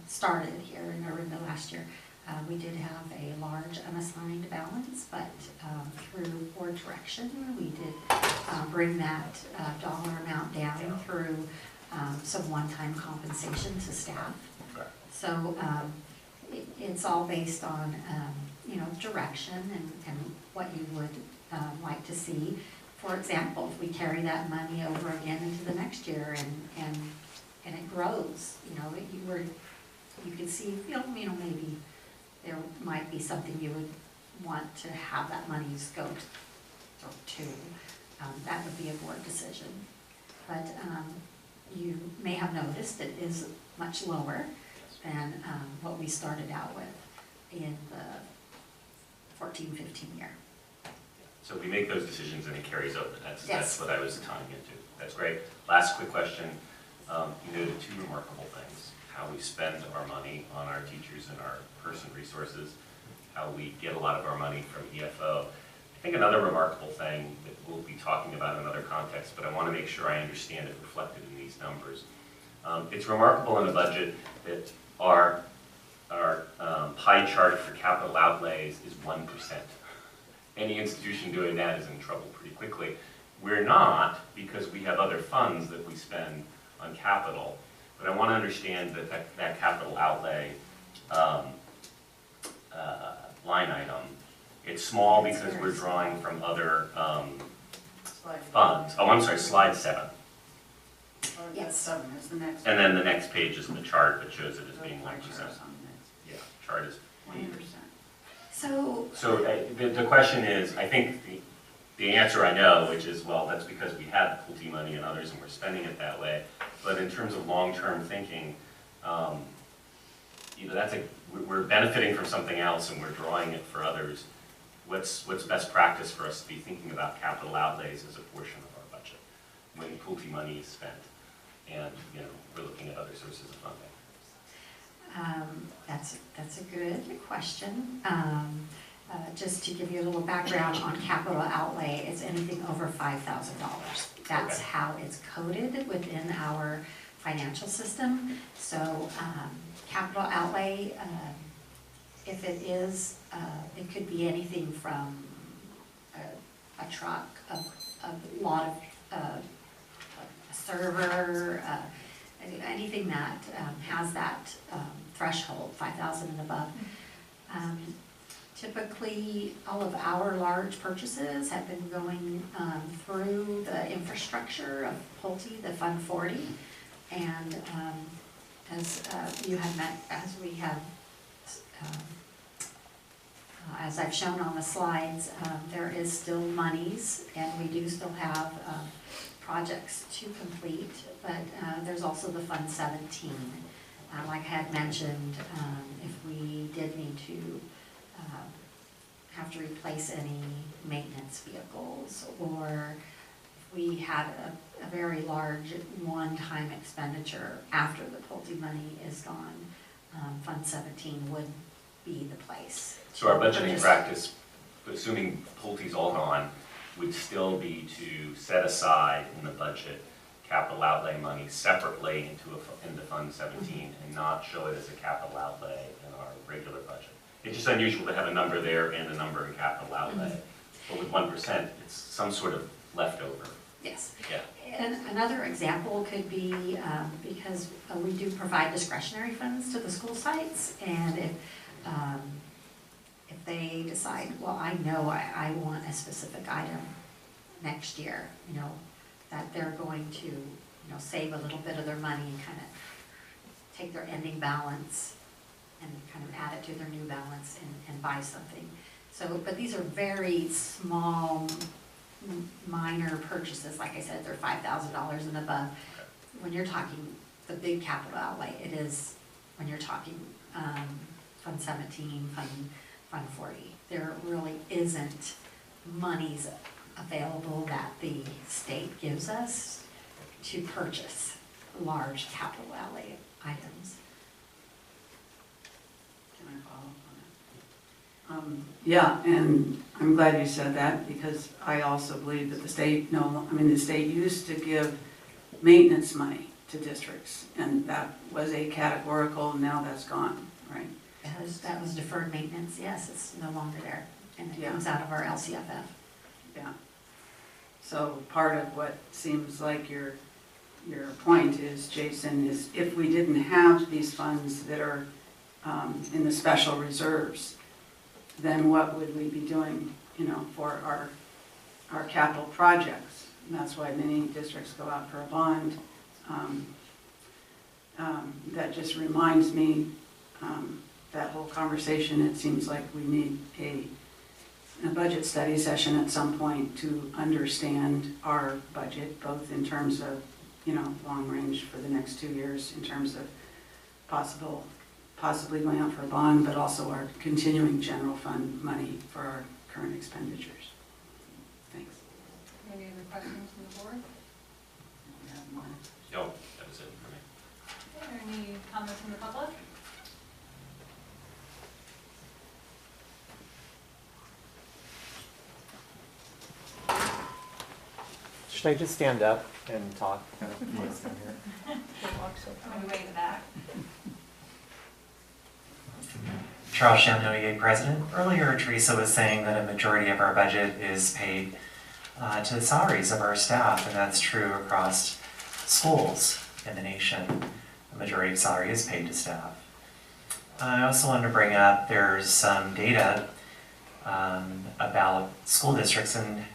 Speaker 9: started here in Orinda last year, we did have a large unassigned balance, but through board direction, we did bring that dollar amount down through some one-time compensation to staff.
Speaker 10: Correct.
Speaker 9: So it's all based on, direction and what you would like to see. For example, if we carry that money over again into the next year and it grows, you could see, maybe there might be something you would want to have that money go to. That would be a board decision. But you may have noticed it is much lower than what we started out with in the 14-15 year.
Speaker 10: So we make those decisions and it carries over. That's
Speaker 9: Yes.
Speaker 10: what I was tying into. That's great. Last quick question. You noted two remarkable things: how we spend our money on our teachers and our person resources, how we get a lot of our money from EFO. I think another remarkable thing that we'll be talking about in another context, but I want to make sure I understand it reflected in these numbers. It's remarkable in a budget that our pie chart for capital outlays is 1%. Any institution doing that is in trouble pretty quickly. We're not, because we have other funds that we spend on capital, but I want to understand that capital outlay line item. It's small because we're drawing from other funds. Oh, I'm sorry, slide 7.
Speaker 3: Yes, 7 is the next.
Speaker 10: And then the next page is the chart that shows it as being 1%. Yeah, chart is
Speaker 3: 1%.
Speaker 9: So,
Speaker 10: the question is, I think the answer I know, which is, well, that's because we had Pulte money and others and we're spending it that way. But in terms of long-term thinking, we're benefiting from something else and we're drawing it for others. What's best practice for us to be thinking about capital outlays as a portion of our budget when Pulte money is spent and we're looking at other sources of funding?
Speaker 9: that's a good question. Just to give you a little background on capital outlay, it's anything over $5,000. That's
Speaker 10: Okay.
Speaker 9: how it's coded within our financial system. So capital outlay, if it is, it could be anything from a truck, a lot of, a server, anything that has that threshold, 5,000 and above. Typically, all of our large purchases have been going through the infrastructure of Pulte, the Fund 40. And as you have met, as I've shown on the slides, there is still monies, and we do still have projects to complete, but there's also the Fund 17. Like I had mentioned, if we did need to have to replace any maintenance vehicles, or if we had a very large one-time expenditure after the Pulte money is gone, Fund 17 would be the place.
Speaker 10: So our budgeting practice, assuming Pulte's all gone, would still be to set aside in the budget capital outlay money separately into Fund 17 and not show it as a capital outlay in our regular budget. It's just unusual to have a number there and a number in capital outlay. But with 1%, it's some sort of leftover.
Speaker 9: Yes.
Speaker 10: Yeah.
Speaker 9: And another example could be, because we do provide discretionary funds to the school sites, and if they decide, well, I know I want a specific item next year, that they're going to, save a little bit of their money and kind of take their ending balance and kind of add it to their new balance and buy something. So, but these are very small, minor purchases. Like I said, they're $5,000 and above. When you're talking the big capital outlay, it is when you're talking Fund 17, Fund 40. There really isn't monies available that the state gives us to purchase large capital outlay items.
Speaker 3: Can I follow up on that? Yeah, and I'm glad you said that, because I also believe that the state the state used to give maintenance money to districts, and that was a categorical, now that's gone, right?
Speaker 9: That was deferred maintenance, yes, it's no longer there, and it
Speaker 3: Yeah.
Speaker 9: comes out of our LCFF.
Speaker 3: Yeah. So part of what seems like your point is, Jason, is if we didn't have these funds that are in the special reserves, then what would we be doing, for our capital projects? And that's why many districts go out for a bond. That just reminds me, that whole conversation, it seems like we need a budget study session at some point to understand our budget, both in terms of, long range for the next 2 years, in terms of possibly going out for a bond, but also our continuing general fund money for our current expenditures. Thanks.
Speaker 1: Any other questions from the board?
Speaker 10: No, that was it for me.
Speaker 1: Are there any comments from the public?
Speaker 11: Should I just stand up and talk? Kind of here?
Speaker 1: Are we way in the back?
Speaker 4: Charles Champneau, president. Earlier, Teresa was saying that a majority of our budget is paid to the salaries of our staff, and that's true across schools in the nation. The majority of salary is paid to staff. I also wanted to bring up, there's some data about school districts and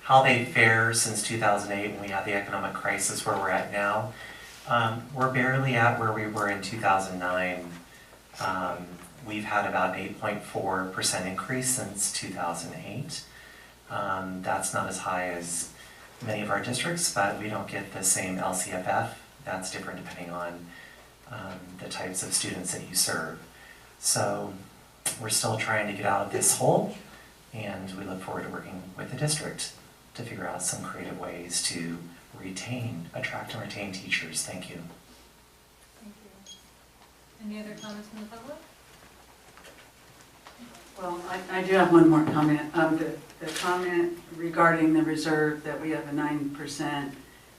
Speaker 4: how they fare since 2008 when we had the economic crisis where we're at now. We're barely at where we were in 2009. We've had about an 8.4% increase since 2008. That's not as high as many of our districts, but we don't get the same LCFF. That's different depending on the types of students that you serve. So we're still trying to get out of this hole, and we look forward to working with the district to figure out some creative ways to attract and retain teachers. Thank you.
Speaker 1: Thank you. Any other comments from the public?
Speaker 3: Well, I do have one more comment. The comment regarding the reserve, that we have a 9%,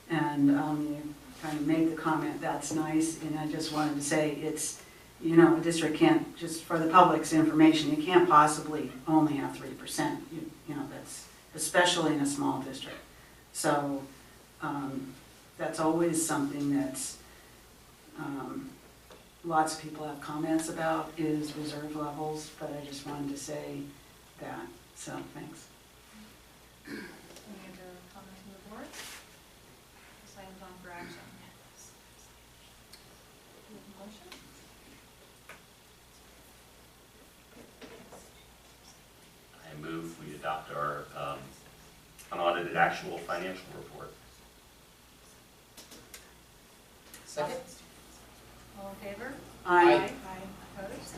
Speaker 3: and you kind of made the comment, that's nice, and I just wanted to say it's, you know, a district can't, just for the public's information, you can't possibly only have 3%. You know, that's, especially in a small district. So that's always something that's lots of people have comments about, is reserve levels, but I just wanted to say that, so thanks.
Speaker 1: Any other comments from the board? This item's on for action. Do you have a motion?
Speaker 10: I move we adopt our unaudited actual financial report.
Speaker 8: Second?
Speaker 1: All in favor?
Speaker 3: Aye.
Speaker 1: Opposed? That's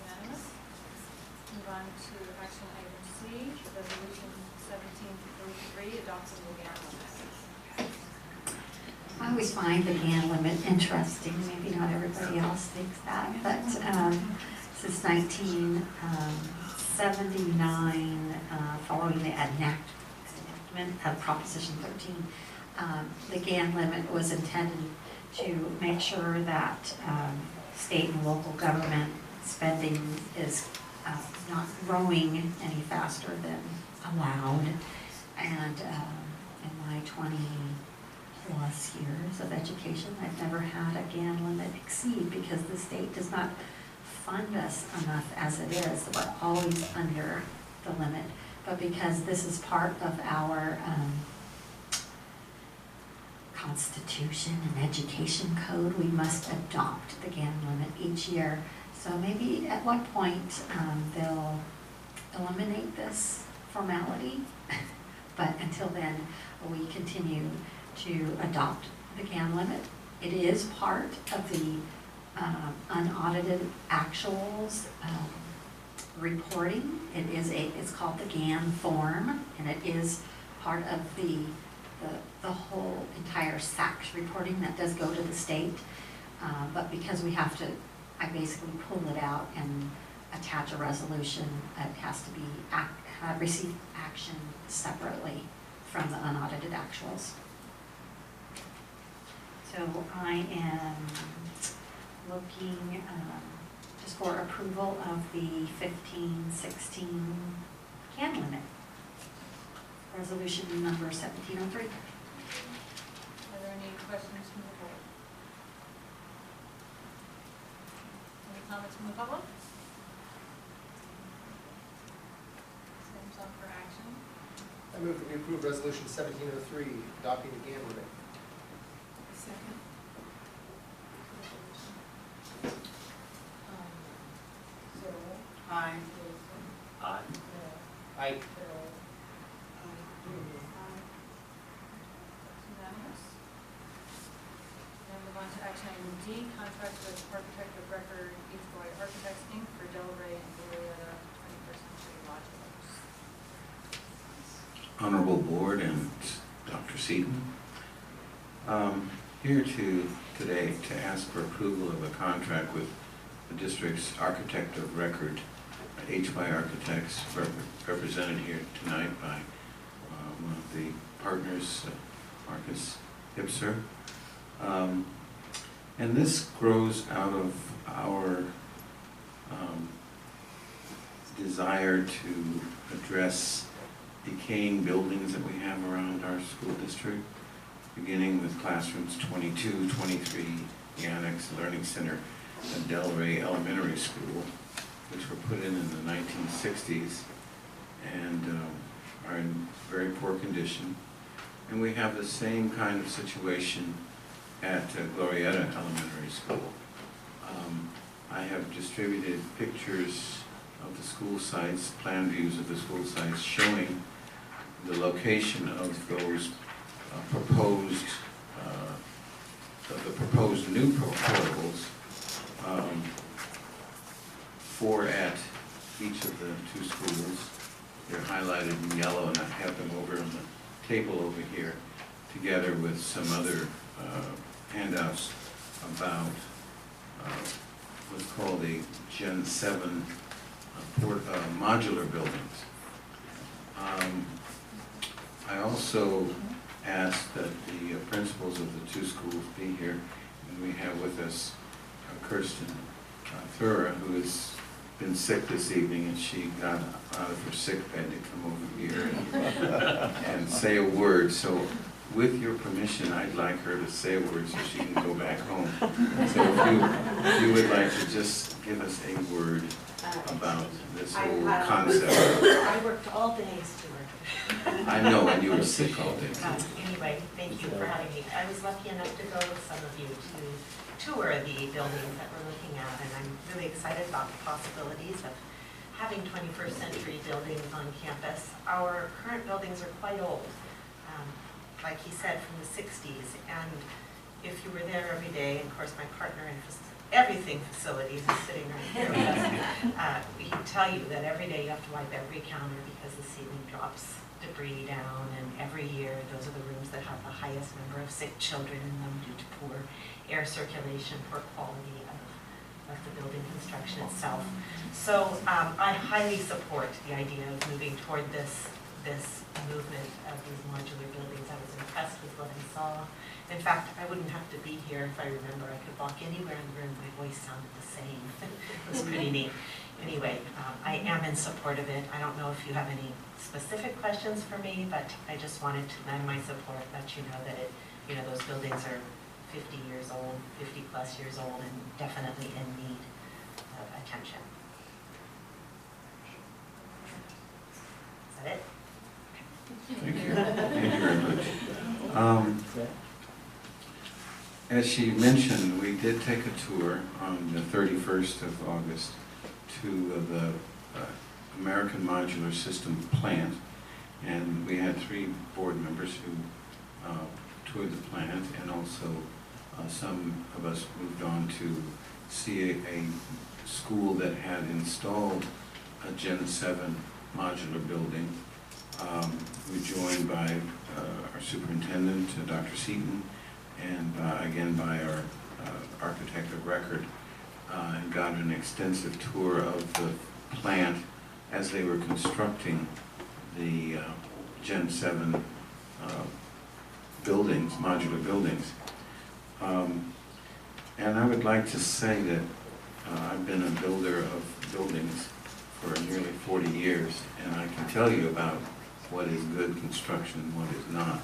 Speaker 1: unanimous. Move on to action item C, resolution 1733, adopts a new GAN limit.
Speaker 9: I always find the GAN limit interesting. Maybe not everybody else thinks that, but since 1979, following the enactment of Proposition 13, the GAN limit was intended to make sure that state and local government spending is not growing any faster than allowed. And in my 20 plus years of education, I've never had a GAN limit exceed, because the state does not fund us enough as it is. We're always under the limit. But because this is part of our Constitution and education code, we must adopt the GAN limit each year. So maybe at one point they'll eliminate this formality, but until then we continue to adopt the GAN limit. It is part of the unaudited actuals reporting. It's called the GAN form, and it is part of the whole entire SACS reporting that does go to the state. But because we have to, I basically pull it out and attach a resolution. It has to be receive action separately from the unaudited actuals. So I am looking just for approval of the 15-16 GAN limit. Resolution number 1703.
Speaker 1: Are there any questions from the board? Any comments from the public? This item's on for action.
Speaker 8: I move that we approve resolution 1703, adopting the GAN limit.
Speaker 1: Second.
Speaker 3: Aye.
Speaker 10: Aye.
Speaker 8: Aye.
Speaker 1: Unanimous. Then move on to action item D, contract with Architect of Record, East Roy Architects, Inc. for Delray and Glorietta 21st Century Lodge.
Speaker 12: Honorable Board and Dr. Seaton, here today to ask for approval of a contract with the district's Architect of Record, HY Architects, represented here tonight by one of the partners, Marcus Hipser. And this grows out of our desire to address decaying buildings that we have around our school district, beginning with classrooms 22, 23, the Annex Learning Center at Delray Elementary School, which were put in the 1960s and are in very poor condition. And we have the same kind of situation at Glorietta Elementary School. I have distributed pictures of the school sites, plan views of the school sites, showing the location of those proposed new portables, 4 at each of the 2 schools. They're highlighted in yellow, and I have them over on the table over here, together with some other handouts about what's called a Gen 7 modular buildings. I also asked that the principals of the 2 schools be here, and we have with us Kirsten Thura, who has been sick this evening, and she got out of her sick bed to come over here and say a word. So with your permission, I'd like her to say a word so she can go back home. So if you would like to just give us a word about this whole concept.
Speaker 13: I worked all day, Stuart.
Speaker 12: I know, and you were sick all day.
Speaker 13: Anyway, thank you for having me. I was lucky enough to go with some of you to tour the buildings that we're looking at, and I'm really excited about the possibilities of having 21st century buildings on campus. Our current buildings are quite old, like he said, from the 60s, and if you were there every day, and of course my partner in everything facilities is sitting right here with us, we can tell you that every day you have to wipe every counter because the ceiling drops debris down, and every year those are the rooms that have the highest number of sick children in them due to poor air circulation, poor quality of the building construction itself. So I highly support the idea of moving toward this movement of these modular buildings. I was impressed with what I saw. In fact, I wouldn't have to be here if I remember. I could walk anywhere in the room, my voice sounded the same. It was pretty neat. Anyway, I am in support of it. I don't know if you have any specific questions for me, but I just wanted to lend my support, let you know that those buildings are 50 years old, 50 plus years old, and definitely in need of attention. Is that it?
Speaker 12: Thank you. Thank you very much. As she mentioned, we did take a tour on the 31st of August to the American Modular System plant, and we had 3 board members who toured the plant, and also some of us moved on to see a school that had installed a Gen 7 modular building. We were joined by our superintendent, Dr. Seaton, and again by our architect of record, and got an extensive tour of the plant as they were constructing the Gen 7 buildings, modular buildings. And I would like to say that I've been a builder of buildings for nearly 40 years, and I can tell you about what is good construction and what is not.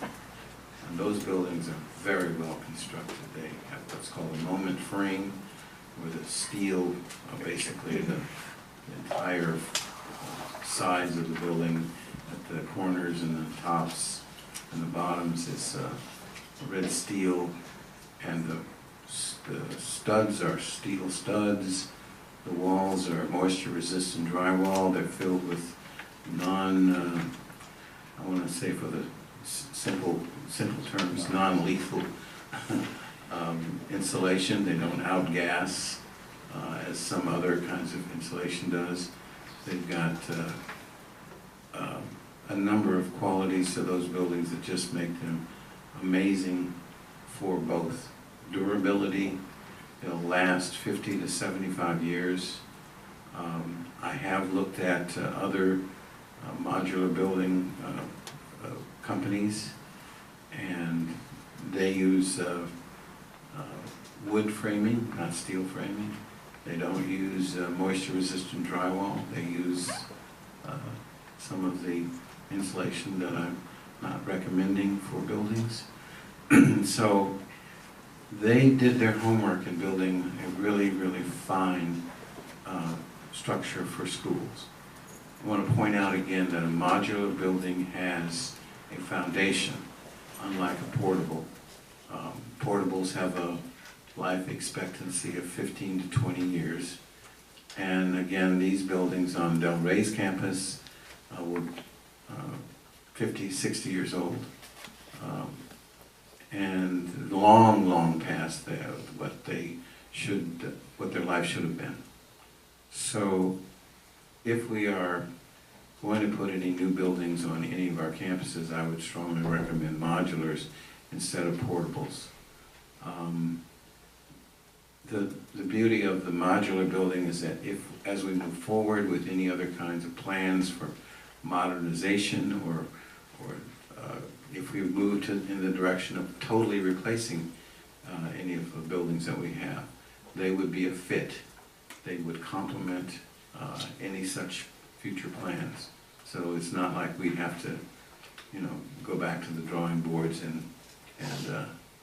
Speaker 12: And those buildings are very well constructed. They have what's called a moment frame, where the steel, basically the entire sides of the building, at the corners and the tops and the bottoms is red steel, and the studs are steel studs. The walls are moisture-resistant drywall. They're filled with I want to say for the simple terms, non-lethal insulation. They don't outgas as some other kinds of insulation does. They've got a number of qualities to those buildings that just make them amazing for both durability. They'll last 50 to 75 years. I have looked at other modular building companies, and they use wood framing, not steel framing. They don't use moisture-resistant drywall. They use some of the insulation that I'm not recommending for buildings. So they did their homework in building a really, really fine structure for schools. I want to point out again that a modular building has a foundation, unlike a portable. Portables have a life expectancy of 15 to 20 years. And again, these buildings on Del Rey's campus were 50, 60 years old. And long, long past what their life should have been. So if we are going to put any new buildings on any of our campuses, I would strongly recommend modulars instead of portables. The beauty of the modular building is that as we move forward with any other kinds of plans for modernization or if we move in the direction of totally replacing any of the buildings that we have, they would be a fit. They would complement any such future plans. So it's not like we'd have to, go back to the drawing boards and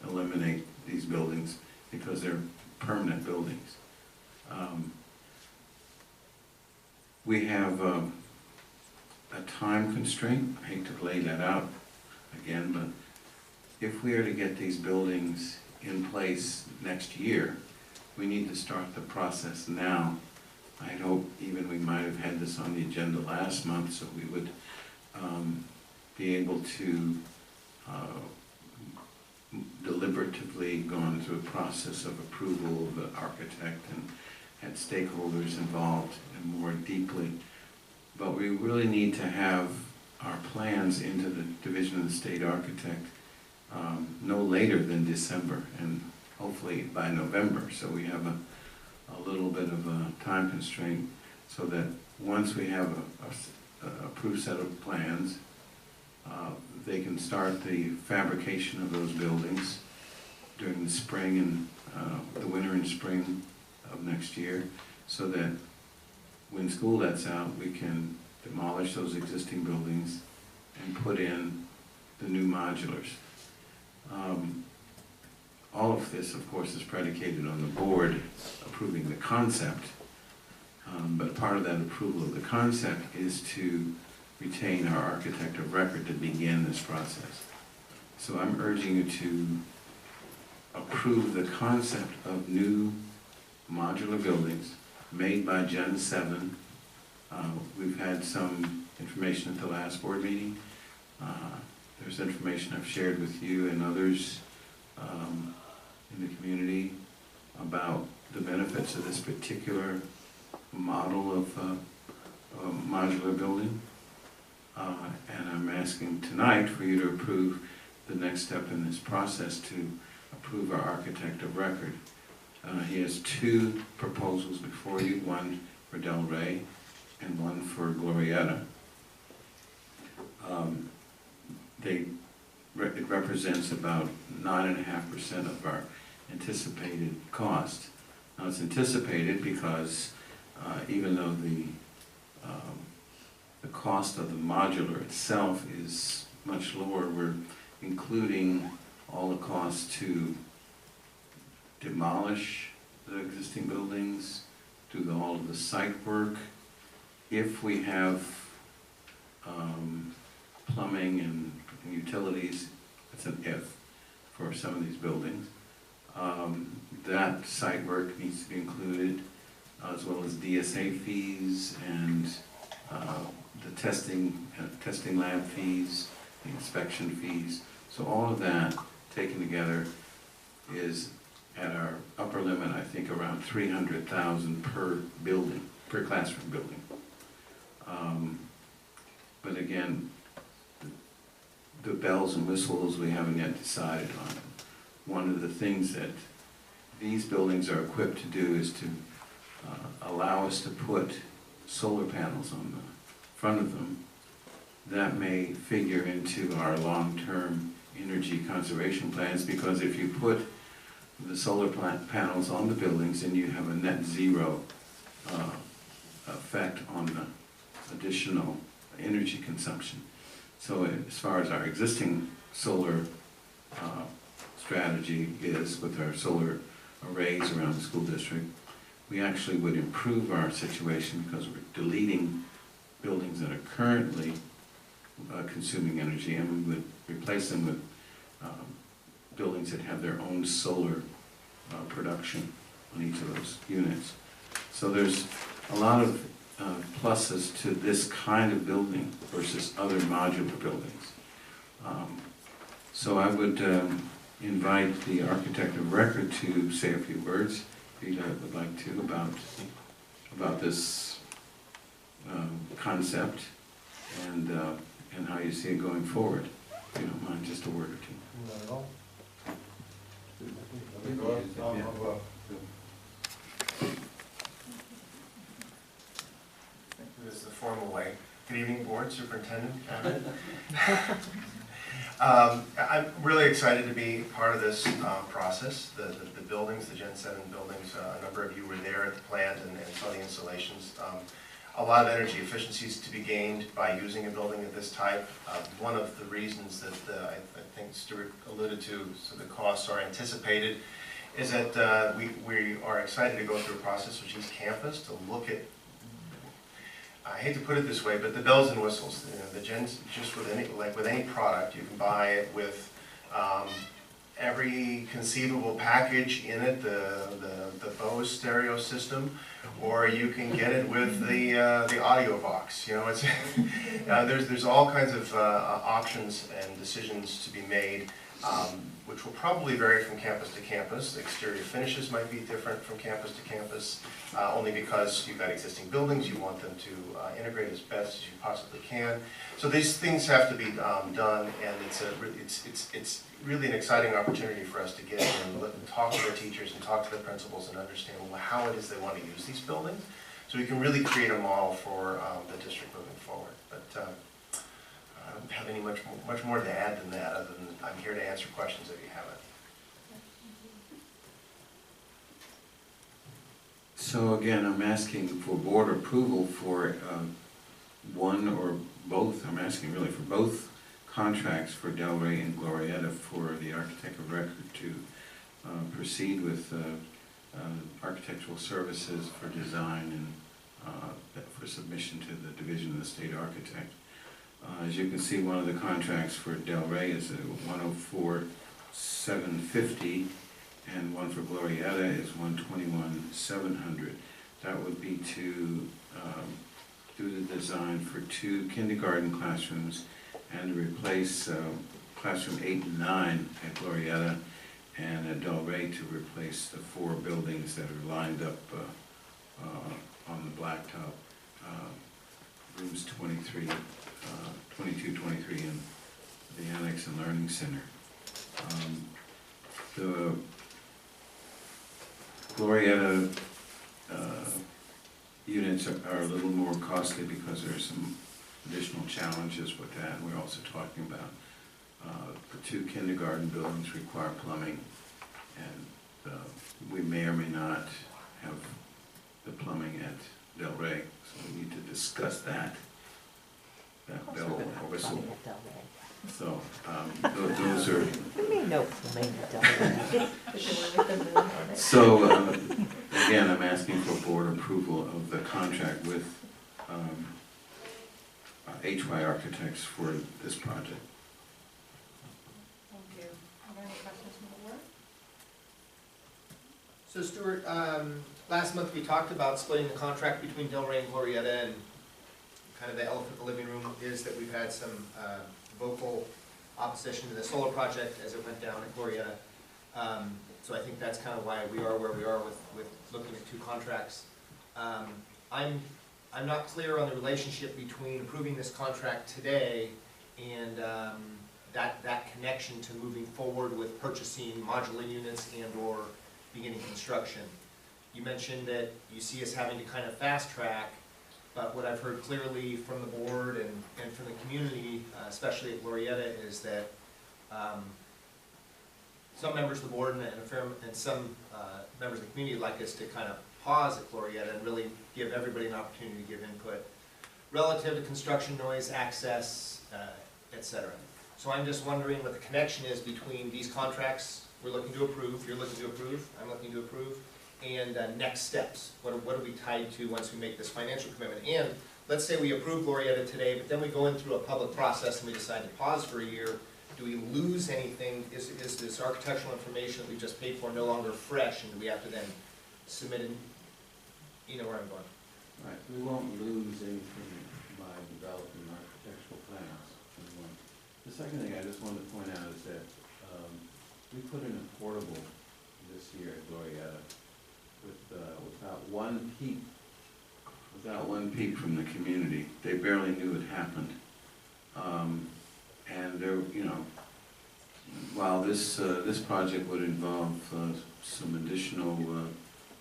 Speaker 12: eliminate these buildings because they're permanent buildings. We have a time constraint. I hate to lay that out again, but if we are to get these buildings in place next year, we need to start the process now. I hope even we might have had this on the agenda last month so we would be able to deliberatively gone through a process of approval of the architect and had stakeholders involved and more deeply. But we really need to have our plans into the Division of the State Architect no later than December and hopefully by November. So we have a little bit of a time constraint so that once we have a approved set of plans, they can start the fabrication of those buildings during the spring and the winter and spring of next year, so that when school lets out, we can demolish those existing buildings and put in the new modulars. All of this, of course, is predicated on the board approving the concept, but part of that approval of the concept is to retain our architect of record to begin this process. So I'm urging you to approve the concept of new modular buildings made by Gen 7. We've had some information at the last board meeting. There's information I've shared with you and others in the community about the benefits of this particular model of modular building. And I'm asking tonight for you to approve the next step in this process to approve our architect of record. He has two proposals before you, one for Del Rey and one for Glorietta. It represents about 9.5% of our anticipated cost. Now it's anticipated because even though the cost of the modular itself is much lower, we're including all the costs to demolish the existing buildings, do all of the site work. If we have plumbing and utilities, it's an if for some of these buildings, that site work needs to be included, as well as DSA fees and the testing lab fees, the inspection fees. So all of that taken together is at our upper limit, I think around $300,000 per building, per classroom building. But again, the bells and whistles we haven't yet decided on. One of the things that these buildings are equipped to do is to allow us to put solar panels on the front of them. That may figure into our long-term energy conservation plans, because if you put the solar panels on the buildings, and you have a net zero effect on the additional energy consumption. So as far as our existing solar strategy is with our solar arrays around the school district, we actually would improve our situation because we're deleting buildings that are currently consuming energy, and we would replace them with buildings that have their own solar production on each of those units. So there's a lot of pluses to this kind of building versus other modular buildings. So I would invite the architect of record to say a few words, if you would like to, about this concept and how you see it going forward. If you don't mind, just a word or two.
Speaker 8: Not at all.
Speaker 14: This is the formal way. Good evening, Board, Superintendent, Cabinet. I'm really excited to be part of this process. The buildings, the Gen 7 buildings, a number of you were there at the plant and saw the installations. A lot of energy efficiencies to be gained by using a building of this type. One of the reasons that I think Stuart alluded to, so the costs are anticipated, is that we are excited to go through a process with East Campus to look at, I hate to put it this way, but the bells and whistles. You know, the Gens, just with any product, you can buy it with every conceivable package in it, the Bose stereo system, or you can get it with the audio box. You know, it's there's all kinds of options and decisions to be made, which will probably vary from campus to campus. The exterior finishes might be different from campus to campus, only because you've got existing buildings, you want them to integrate as best as you possibly can. So these things have to be done, and it's really an exciting opportunity for us to get in and talk to the teachers and talk to the principals and understand how it is they want to use these buildings, so we can really create a model for the district moving forward. But I don't have any much more to add than that, other than I'm here to answer questions if you have it.
Speaker 12: So again, I'm asking for board approval for one or both. I'm asking really for both contracts for Delray and Glorietta for the architect of record to proceed with architectural services for design and for submission to the Division of the State Architect. As you can see, one of the contracts for Delray is a 104,750, and one for Glorietta is 121,700. That would be to do the design for 2 kindergarten classrooms and to replace classroom 8 and 9 at Glorietta, and at Delray to replace the 4 buildings that are lined up on the blacktop, rooms 22, 23, and the Annex and Learning Center. The Glorietta units are a little more costly because there's some additional challenges with that. We're also talking about the 2 kindergarten buildings require plumbing, and we may or may not have the plumbing at Delray, so we need to discuss that bell or whistle. So those are. So again, I'm asking for board approval of the contract with HY Architects for this project.
Speaker 1: Thank you. Are there any questions from the board?
Speaker 8: So Stuart, last month we talked about splitting the contract between Delray and Glorietta, and kind of the elephant in the living room is that we've had some vocal opposition to the solar project as it went down at Glorietta. So I think that's kind of why we are where we are with looking at 2 contracts. I'm not clear on the relationship between approving this contract today and that connection to moving forward with purchasing modular units and or beginning construction. You mentioned that you see us having to kind of fast track, but what I've heard clearly from the board and from the community, especially at Glorietta, is that some members of the board and some members of the community would like us to kind of pause at Glorietta and really give everybody an opportunity to give input relative to construction noise, access, et cetera. So I'm just wondering what the connection is between these contracts we're looking to approve, you're looking to approve, I'm looking to approve, and next steps. What are we tied to once we make this financial commitment? And let's say we approve Glorietta today, but then we go in through a public process and we decide to pause for a year. Do we lose anything? Is this architectural information that we just paid for no longer fresh, and do we have to then submit it? You know where I'm going.
Speaker 12: Right, we won't lose anything by developing architectural plans. That's one. The second thing I just wanted to point out is that we put in a portable this year at Glorietta without one peep from the community. They barely knew it happened. And there, you know, while this project would involve some additional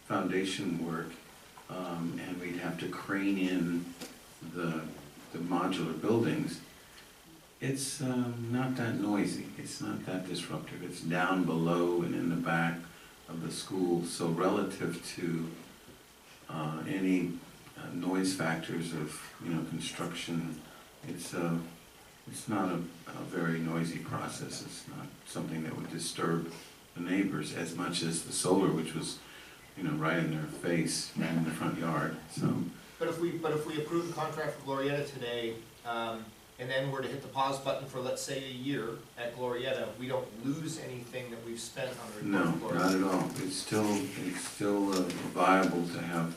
Speaker 12: foundation work, and we'd have to crane in the modular buildings, it's not that noisy. It's not that disruptive. It's down below and in the back of the school. So relative to any noise factors of, you know, construction, it's not a very noisy process. It's not something that would disturb the neighbors as much as the solar, which was, you know, right in their face, right in the front yard. So,
Speaker 8: but if we approve the contract for Glorietta today, and then we're to hit the pause button for, let's say, a year at Glorietta, we don't lose anything that we've spent on the report.
Speaker 12: No, not at all. It's still viable to have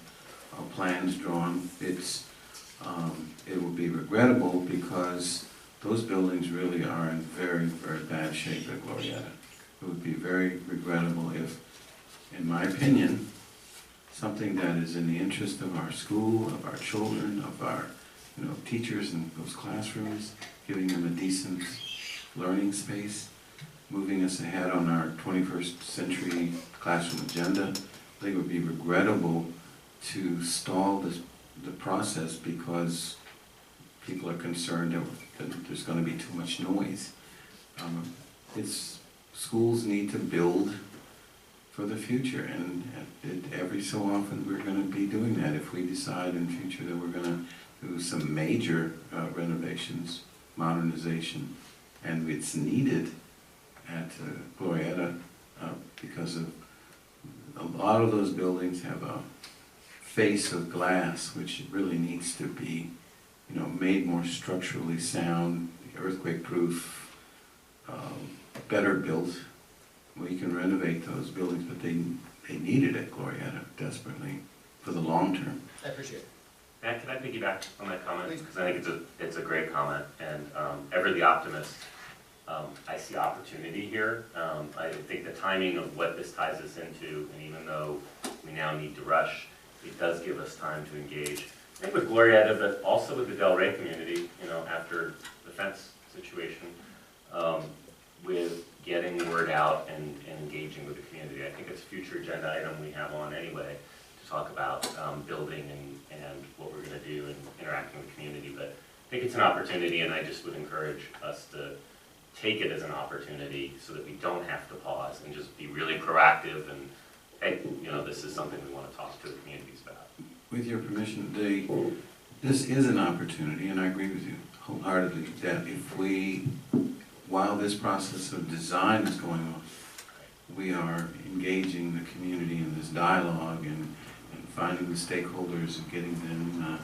Speaker 12: plans drawn. It will be regrettable because those buildings really are in very, very bad shape at Glorietta. It would be very regrettable if, in my opinion, something that is in the interest of our school, of our children, of our, you know, teachers in those classrooms, giving them a decent learning space, moving us ahead on our 21st century classroom agenda. I think it would be regrettable to stall the process because people are concerned that there's going to be too much noise. Schools need to build for the future, and every so often we're going to be doing that. If we decide in the future that we're going to do some major renovations, modernization, and it's needed at Glorietta because of a lot of those buildings have a face of glass, which really needs to be, you know, made more structurally sound, earthquake-proof, better built. We can renovate those buildings, but they need it at Glorietta desperately for the long term.
Speaker 8: I appreciate it.
Speaker 10: Matt, can I piggyback on that comment?
Speaker 8: Please.
Speaker 10: Because I think it's a great comment, and ever the optimist, I see opportunity here. I think the timing of what this ties us into, and even though we now need to rush, it does give us time to engage. I think with Glorietta, but also with the Del Rey community, you know, after the fence situation, with getting word out and engaging with the community. I think it's a future agenda item we have on anyway to talk about building and what we're going to do and interacting with the community. But I think it's an opportunity, and I just would encourage us to take it as an opportunity so that we don't have to pause and just be really proactive and, hey, you know, this is something we want to talk to the communities about.
Speaker 12: With your permission, this is an opportunity, and I agree with you wholeheartedly, that if we, while this process of design is going on, we are engaging the community in this dialogue and finding the stakeholders and getting them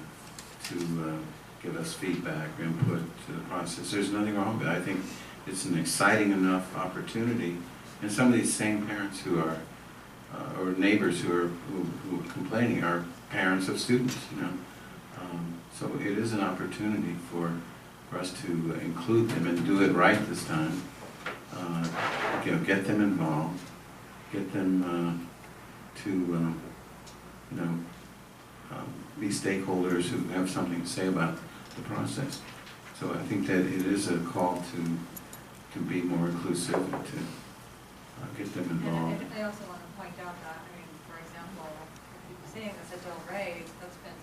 Speaker 12: to give us feedback or input to the process. There's nothing wrong with it. I think it's an exciting enough opportunity, and some of these same parents who are, or neighbors who are complaining are parents of students, you know. So it is an opportunity for us to include them and do it right this time. You know, get them involved, get them to, you know, be stakeholders who have something to say about the process. So I think that it is a call to be more inclusive and to get them involved.
Speaker 1: And I also want to point out that, I mean, for example, if you're seeing this at Del Rey, that's been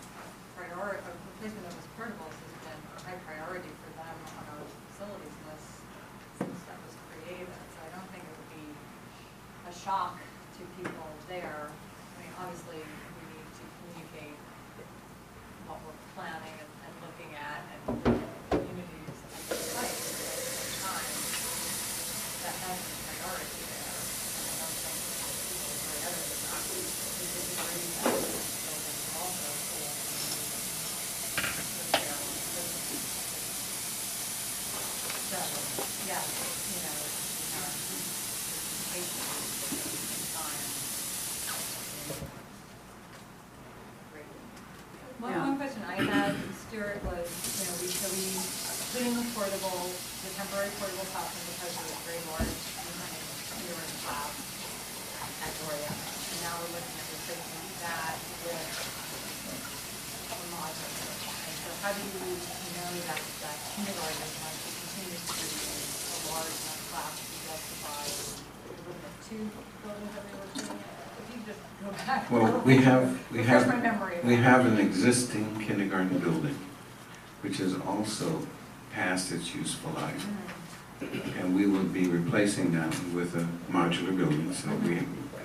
Speaker 1: priority, replacement of those portables has been a high priority for them on our facilities list since that was created. So I don't think it would be a shock to people there. I mean, obviously, we need to communicate what we're planning and looking at and communities at the site, but at the same time, that has a priority there. And I don't think people agree other than that. We disagree that buildings also for their business. So, yeah, you know, we have patience and time. One question I had, Stuart, was, you know, we put in the temporary portable classroom because it was very large, we were in class at Orinda. And now we're looking at replacing that with a modular. And so how do you know that kindergarten is going to continue to be a large enough class to justify, we were looking at 2 buildings that we were putting in? If you just go back.
Speaker 12: Well, we have an existing kindergarten building, which has also passed its useful life. And we will be replacing that with a modular building, so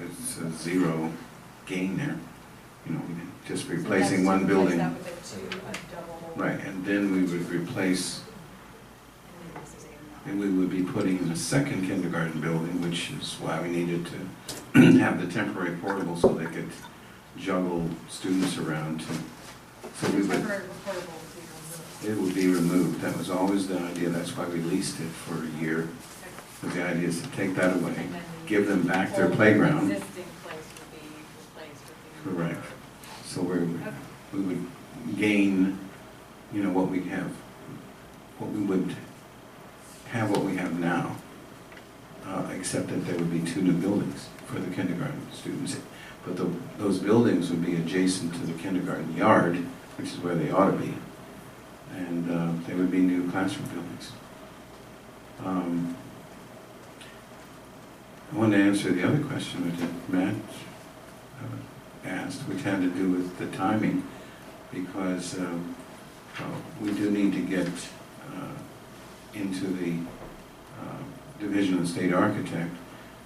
Speaker 12: it's a zero gain there. You know, just replacing one building. Right, and then we would replace, and we would be putting in a second kindergarten building, which is why we needed to have the temporary portable so they could juggle students around. So we would, it would be removed. That was always the idea. That's why we leased it for a year. Because the idea is to take that away, give them back their playground.
Speaker 1: Existing place would be replaced with the new.
Speaker 12: Correct. So we would gain, you know, what we have, what we would have what we have now, except that there would be 2 new buildings for the kindergarten students. But those buildings would be adjacent to the kindergarten yard, which is where they ought to be. And they would be new classroom buildings. I want to answer the other question that Matt asked, which had to do with the timing, because we do need to get into the Division of State Architect,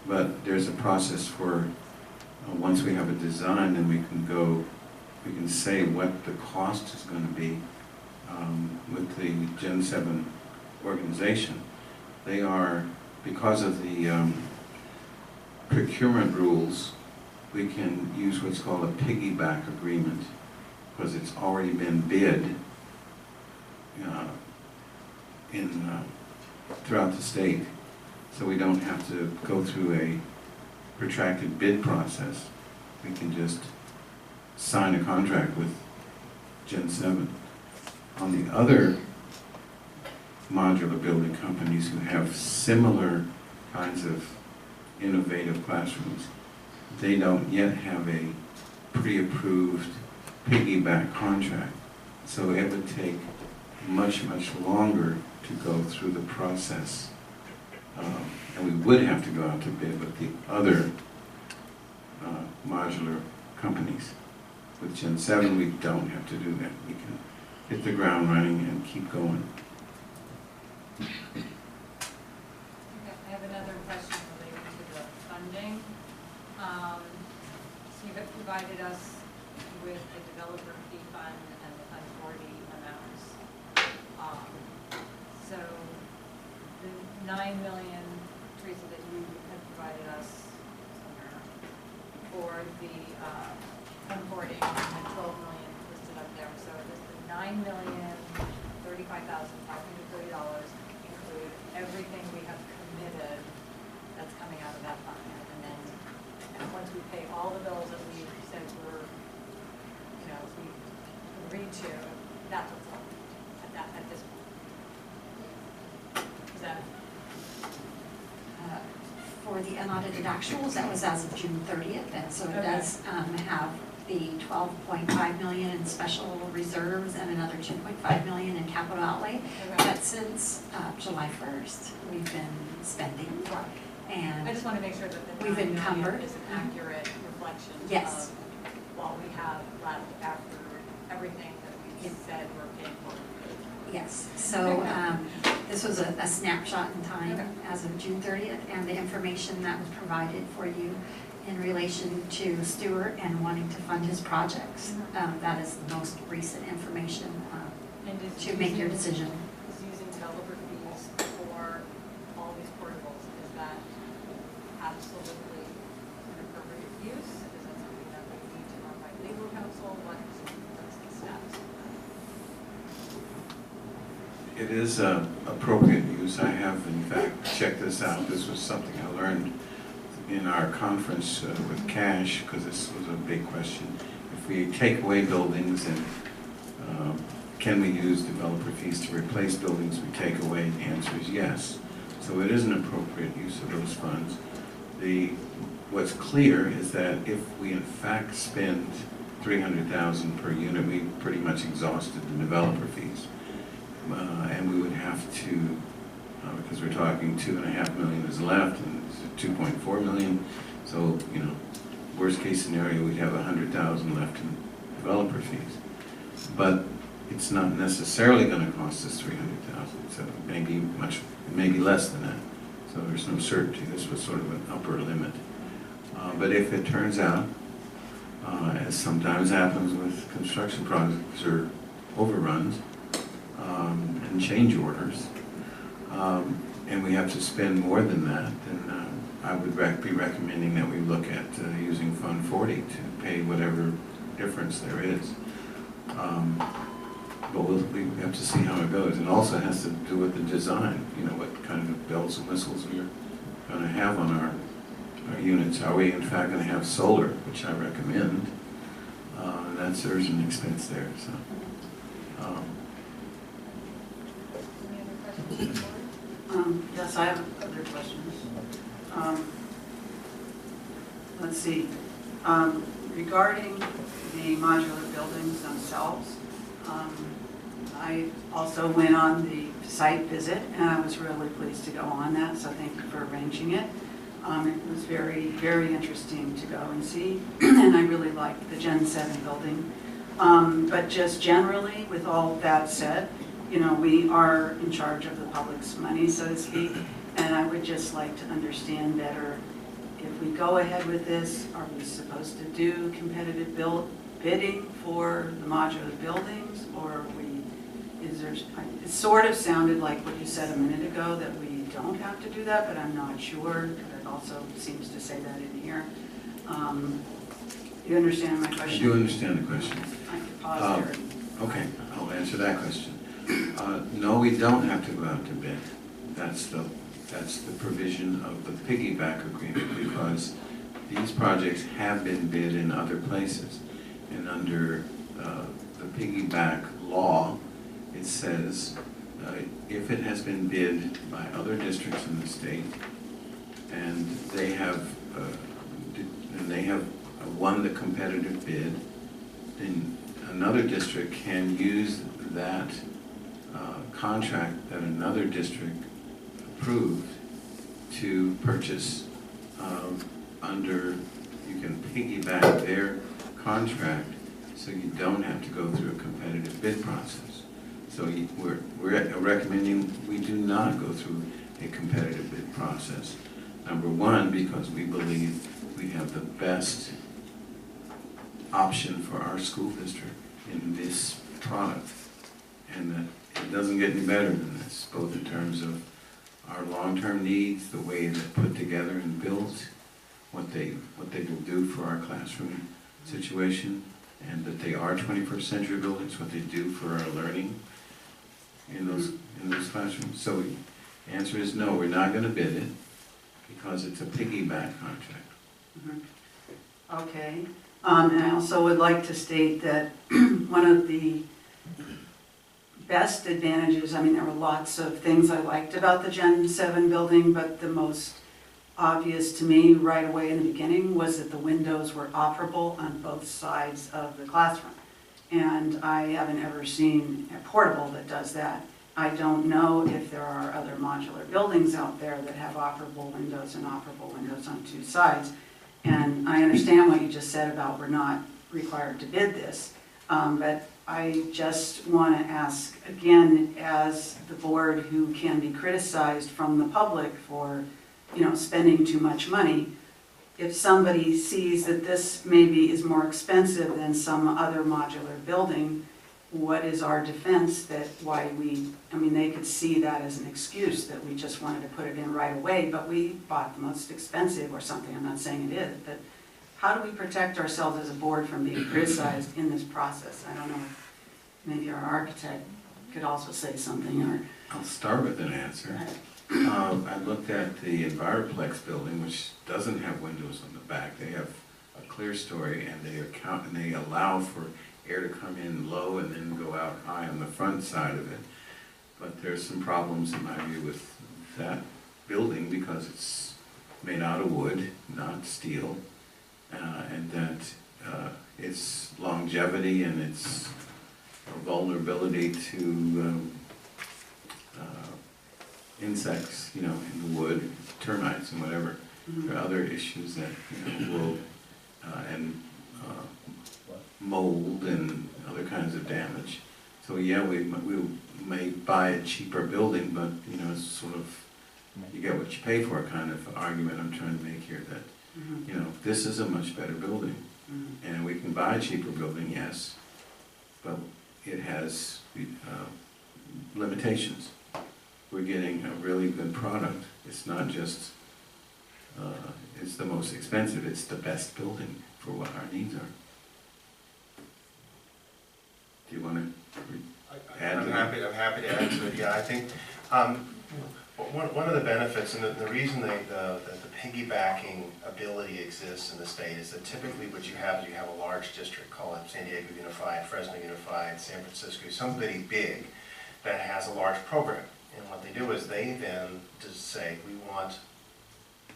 Speaker 12: but there's a process for once we have a design, then we can say what the cost is going to be with the Gen 7 organization. They are, because of the procurement rules, we can use what's called a piggyback agreement, because it's already been bid throughout the state. So we don't have to go through a protracted bid process. We can just sign a contract with Gen 7. On the other modular building companies who have similar kinds of innovative classrooms, they don't yet have a pre-approved piggyback contract. So it would take much, much longer to go through the process. And we would have to go out to bid with the other modular companies. With Gen 7, we don't have to do that. We can hit the ground running and keep going.
Speaker 1: Okay, I have another question related to the funding. So you have provided us with a developer fee fund and the authority amounts. So the 9 million, Teresa, that you have provided us somewhere for the onboarding and 12 million listed up there. So does the $9,035,530 include everything we have committed that's coming out of that fund? And then once we pay all the bills that we said we agreed to, that's what's left at this point. Is that?
Speaker 9: For the unaudited actuals, that was as of June 30th, and so it does have the 12.5 million in special reserves and another 2.5 million in capital outlay. But since July 1st, we've been spending, and
Speaker 1: I just want to make sure that the
Speaker 9: we've encumbered
Speaker 1: is an accurate reflection
Speaker 9: yes.
Speaker 1: of what we have left after everything that we said we're paying for.
Speaker 9: Yes, so this was a snapshot in time as of June 30th, and the information that was provided for you in relation to Stuart and wanting to fund his projects. That is the most recent information to make your decision.
Speaker 1: Is using developer fees for all these portables, is that absolutely an appropriate use? Is that something that we need to run by legal counsel? What's the status of that?
Speaker 12: It is appropriate use. I have in fact checked this out. This was something I learned in our conference with Cash, because this was a big question. If we take away buildings, and can we use developer fees to replace buildings we take away? The answer is yes. So it is an appropriate use of those funds. What's clear is that if we in fact spend $300,000 per unit, we pretty much exhausted the developer fees. And we would have to, because we're talking $2.5 million is left, and it's 2.4 million. So, you know, worst case scenario, we'd have 100,000 left in developer fees. But it's not necessarily going to cost us 300,000. So it may be less than that. So there's no certainty. This was sort of an upper limit. But if it turns out, as sometimes happens with construction projects or overruns, and change orders, and we have to spend more than that, then I would be recommending that we look at using Fund 40 to pay whatever difference there is. But we have to see how it goes. It also has to do with the design, you know, what kind of bells and whistles we're going to have on our units. Are we in fact going to have solar, which I recommend? There's an expense there. So.
Speaker 1: Any other questions for the board?
Speaker 3: Yes, I have other questions. Let's see. Regarding the modular buildings themselves, I also went on the site visit, and I was really pleased to go on that, so thank you for arranging it. It was very, very interesting to go and see, and I really liked the Gen 7 building. But just generally, with all that said, you know, we are in charge of the public's money, so to speak, and I would just like to understand better, if we go ahead with this, are we supposed to do competitive bidding for the modular buildings, or it sort of sounded like what you said a minute ago, that we don't have to do that, but I'm not sure, because it also seems to say that in here. You understand my question?
Speaker 12: I do understand the question.
Speaker 3: I can pause there.
Speaker 12: Okay, I'll answer that question. No, we don't have to go out to bid. That's the provision of the piggyback agreement, because these projects have been bid in other places. And under the piggyback law, it says if it has been bid by other districts in the state and they have won the competitive bid, then another district can use that contract that another district approved to purchase you can piggyback their contract, so you don't have to go through a competitive bid process. So we're recommending we do not go through a competitive bid process. Number one, because we believe we have the best option for our school district in this product, and that it doesn't get any better than this, both in terms of our long-term needs, the way they're put together and built, what they will do for our classroom situation, and that they are 21st century buildings, what they do for our learning in those classrooms. So the answer is no, we're not going to bid it, because it's a piggyback contract.
Speaker 3: Mm-hmm. Okay. And I also would like to state that one of the best advantages, I mean, there were lots of things I liked about the Gen 7 building, but the most obvious to me right away in the beginning was that the windows were operable on both sides of the classroom. And I haven't ever seen a portable that does that. I don't know if there are other modular buildings out there that have operable windows and operable windows on two sides. And I understand what you just said about we're not required to bid this, but I just want to ask, again, as the board who can be criticized from the public for, spending too much money, if somebody sees that this maybe is more expensive than some other modular building, what is our defense that they could see that as an excuse, that we just wanted to put it in right away, but we bought the most expensive or something. I'm not saying it is, but how do we protect ourselves as a board from being criticized in this process? I don't know, maybe our architect could also say something, or...
Speaker 12: I'll start with an answer. I looked at the Enviroplex building, which doesn't have windows on the back. They have a clear story, and they allow for air to come in low and then go out high on the front side of it. But there's some problems, in my view, with that building because it's made out of wood, not steel, and that its longevity and its vulnerability to insects, in the wood, termites and whatever. There are other issues that will and mold and other kinds of damage. So yeah, we may buy a cheaper building, but it's sort of you get what you pay for kind of argument I'm trying to make here. That this is a much better building, and we can buy a cheaper building, yes, but it has limitations. We're getting a really good product. It's not just, it's the most expensive, it's the best building for what our needs are. Do you want to add to that?
Speaker 14: I'm happy to add to it. Yeah, I think one of the benefits, and the reason the piggybacking ability exists in the state is that typically what you have is you have a large district, call it San Diego Unified, Fresno Unified, San Francisco, somebody big that has a large program. And what they do is they then just say, we want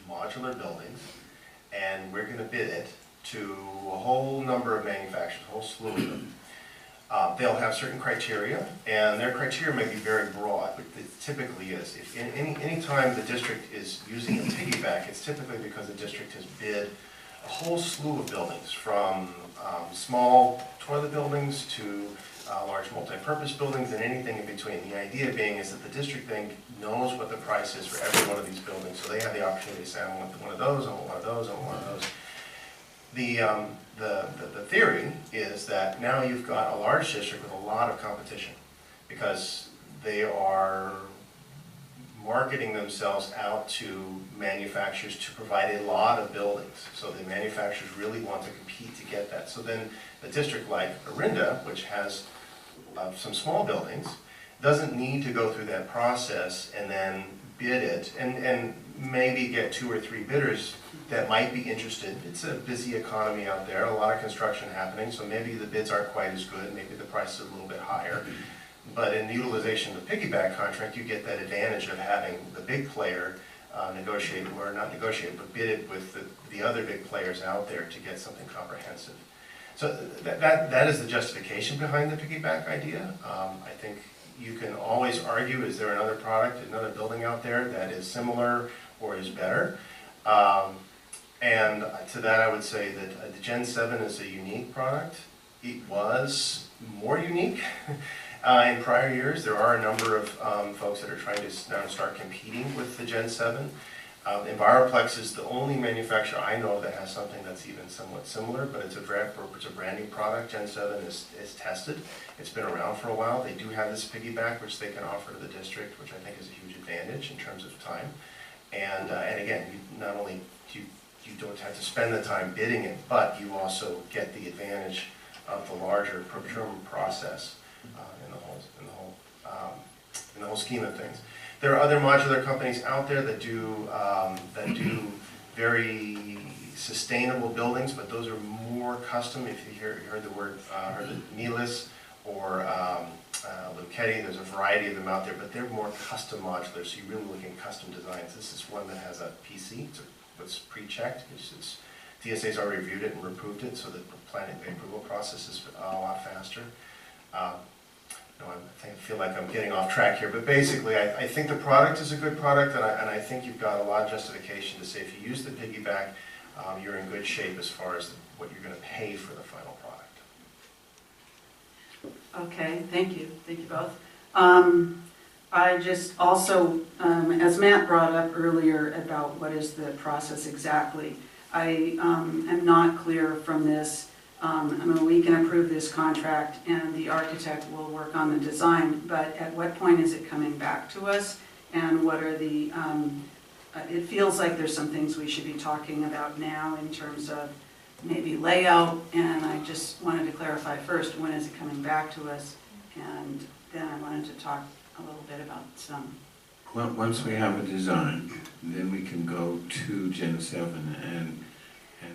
Speaker 14: modular buildings, and we're going to bid it to a whole number of manufacturers, a whole slew of them. They'll have certain criteria, and their criteria may be very broad, but it typically is. If any time the district is using a piggyback, it's typically because the district has bid a whole slew of buildings, from small toilet buildings to large multi-purpose buildings and anything in between. The idea being is that the district then knows what the price is for every one of these buildings, so they have the opportunity to say, I want one of those, I want one of those, I want one of those. The theory is that now you've got a large district with a lot of competition because they are marketing themselves out to manufacturers to provide a lot of buildings. So the manufacturers really want to compete to get that. So then a district like Orinda, which has some small buildings, doesn't need to go through that process and then bid it and maybe get 2 or 3 bidders that might be interested. It's a busy economy out there, a lot of construction happening, so maybe the bids aren't quite as good, maybe the price is a little bit higher. But in the utilization of the piggyback contract, you get that advantage of having the big player negotiate, or not negotiate, but bid it with the other big players out there to get something comprehensive. So that is the justification behind the piggyback idea. I think you can always argue, is there another product, another building out there that is similar or is better? And to that I would say that the Gen 7 is a unique product. It was more unique in prior years. There are a number of folks that are trying to now start competing with the Gen 7. Enviroplex is the only manufacturer I know that has something that's even somewhat similar, but it's a brand new product. Gen 7 is tested. It's been around for a while. They do have this piggyback, which they can offer to the district, which I think is a huge advantage in terms of time. And again, not only you don't have to spend the time bidding it, but you also get the advantage of the larger procurement process in the whole scheme of things. There are other modular companies out there that do very sustainable buildings, but those are more custom. If you heard the word, heard the Neelis or Luchetti, there's a variety of them out there, but they're more custom modular, so you're really looking at custom designs. This is one that has a PC, it's what's pre-checked. DSA's already reviewed it and approved it, so the planning approval process is a lot faster. I feel like I'm getting off track here, but basically I think the product is a good product, and I think you've got a lot of justification to say if you use the piggyback, you're in good shape as far as what you're going to pay for the final product.
Speaker 3: Okay, thank you both. I just also, as Matt brought up earlier about what is the process exactly, I am not clear from this. I mean, we can approve this contract and the architect will work on the design, but at what point is it coming back to us? And what are the, it feels like there's some things we should be talking about now in terms of maybe layout, and I just wanted to clarify first, when is it coming back to us? And then I wanted to talk a little bit about some.
Speaker 12: Well, once we have a design, then we can go to Gen 7 and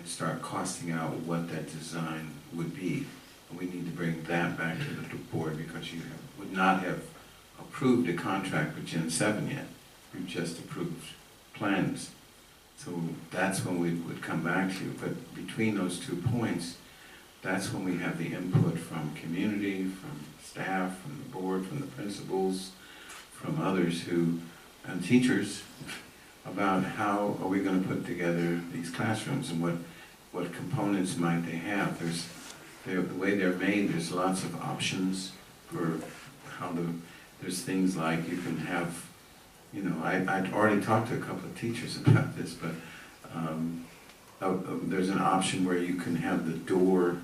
Speaker 12: start costing out what that design would be. We need to bring that back to the board because you would not have approved a contract with Gen 7 yet. We've just approved plans. So that's when we would come back to you. But between those 2 points, that's when we have the input from community, from staff, from the board, from the principals, from others who, and teachers, about how are we going to put together these classrooms and what components might they have. The way they're made, there's lots of options for how there's things like you can have, you know, I'd already talked to a couple of teachers about this, but there's an option where you can have the door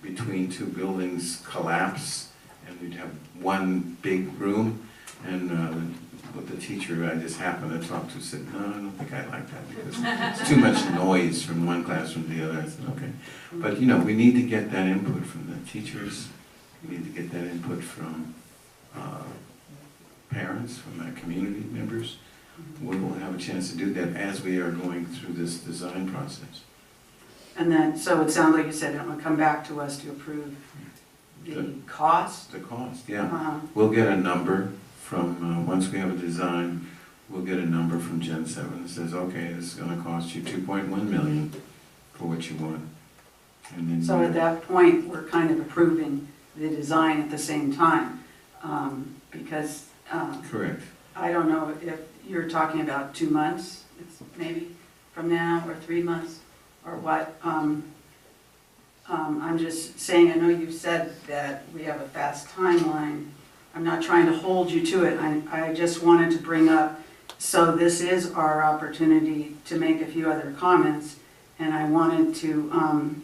Speaker 12: between 2 buildings collapse and you'd have one big room. And with the teacher I just happened to talk to said, no, I don't think I like that because it's too much noise from one classroom to the other. I said, okay. But you know, we need to get that input from the teachers. We need to get that input from parents, from our community members. We will have a chance to do that as we are going through this design process.
Speaker 3: And then, so it sounds like you said it will come back to us to approve the cost?
Speaker 12: The cost, yeah. We'll get a number from, once we have a design, we'll get a number from Gen 7 that says, okay, this is going to cost you $2.1 million for what you want. And then
Speaker 3: so at that point, we're kind of approving the design at the same time, because
Speaker 12: correct.
Speaker 3: I don't know if you're talking about 2 months, it's maybe from now, or 3 months, or what. I'm just saying, I know you said that we have a fast timeline. I'm not trying to hold you to it. I just wanted to bring up, so this is our opportunity to make a few other comments. And I wanted to,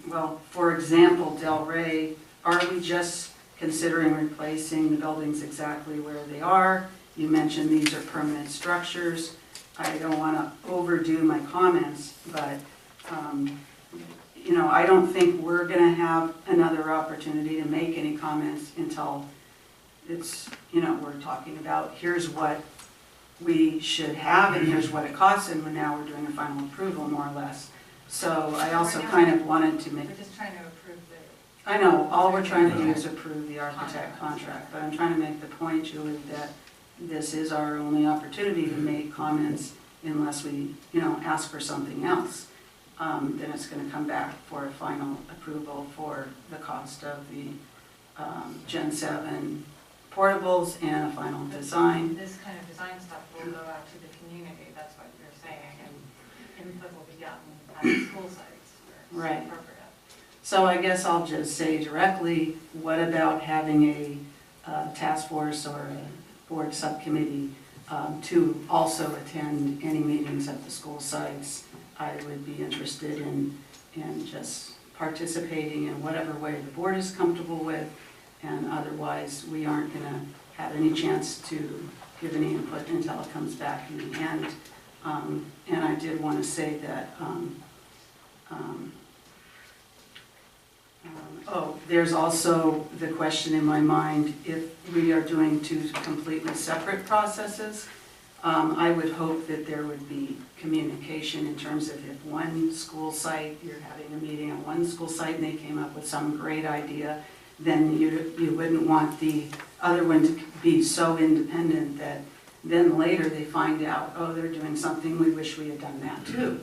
Speaker 3: well, for example, Del Rey, are we just considering replacing the buildings exactly where they are? You mentioned these are permanent structures. I don't want to overdo my comments, but you know, I don't think we're going to have another opportunity to make any comments until it's, you know, we're talking about here's what we should have and here's what it costs, and now we're doing a final approval, more or less. So I also kind of wanted to make...
Speaker 1: We're just trying to approve the...
Speaker 3: I know, all we're trying to do is approve the architect contract, but I'm trying to make the point, Julie, that this is our only opportunity to make comments unless we, you know, ask for something else. Then it's going to come back for a final approval for the cost of the Gen 7 portables and a final design.
Speaker 1: This kind of design stuff will go out to the community, that's what you're saying, and input will be gotten at the school sites where it's appropriate.
Speaker 3: So I guess I'll just say directly, what about having a task force or a board subcommittee to also attend any meetings at the school sites? I would be interested in just participating in whatever way the board is comfortable with, and otherwise we aren't going to have any chance to give any input until it comes back in the end. And I did want to say that, there's also the question in my mind, if we are doing 2 completely separate processes, I would hope that there would be communication in terms of if one school site, you're having a meeting on one school site and they came up with some great idea, then you wouldn't want the other one to be so independent that then later they find out, oh, they're doing something, we wish we had done that too.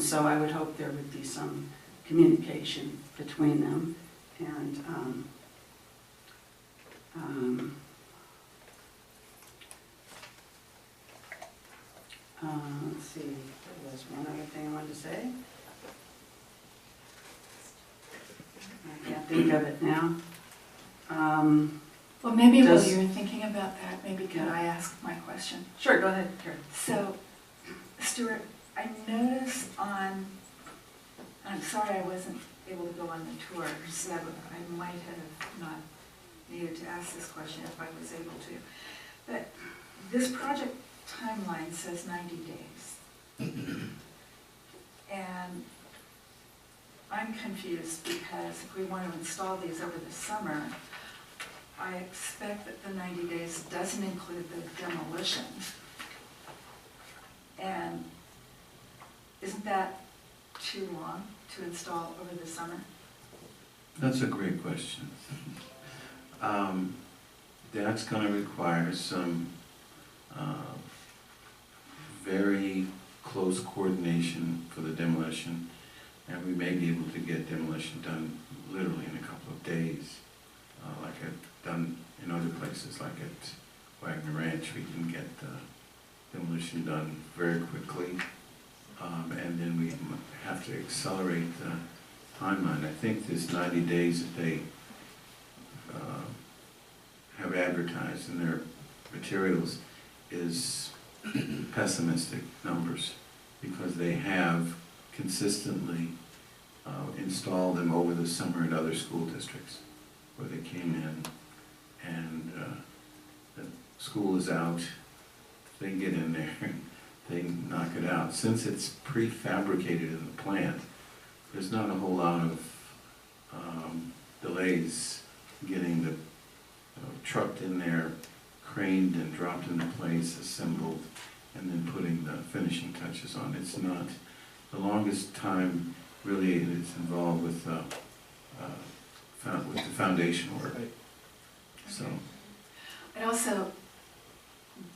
Speaker 3: So I would hope there would be some communication between them. And let's see, there was one other thing I wanted to say. I can't think of it now.
Speaker 15: Well, maybe while
Speaker 3: Does-
Speaker 15: you're thinking about that, maybe can I ask my question?
Speaker 3: Sure, go ahead, Karen.
Speaker 15: So, Stuart, I noticed on, I'm sorry I wasn't able to go on the tour, so I might have not needed to ask this question if I was able to. But this project timeline says 90 days. And I'm confused because if we want to install these over the summer, I expect that the 90 days doesn't include the demolition. And isn't that too long to install over the summer?
Speaker 12: That's a great question. That's going to require some very close coordination for the demolition, and we may be able to get demolition done literally in a couple of days, like I've done in other places, like at Wagner Ranch. We can get demolition done very quickly, and then we have to accelerate the timeline. I think this 90 days that they have advertised in their materials is pessimistic numbers, because they have consistently installed them over the summer in other school districts where they came in and the school is out, they get in there, they knock it out. Since it's prefabricated in the plant, there's not a whole lot of delays getting the trucked in there, craned and dropped into place, assembled, and then putting the finishing touches on. It's not, the longest time really is involved with the foundation work. So.
Speaker 15: I also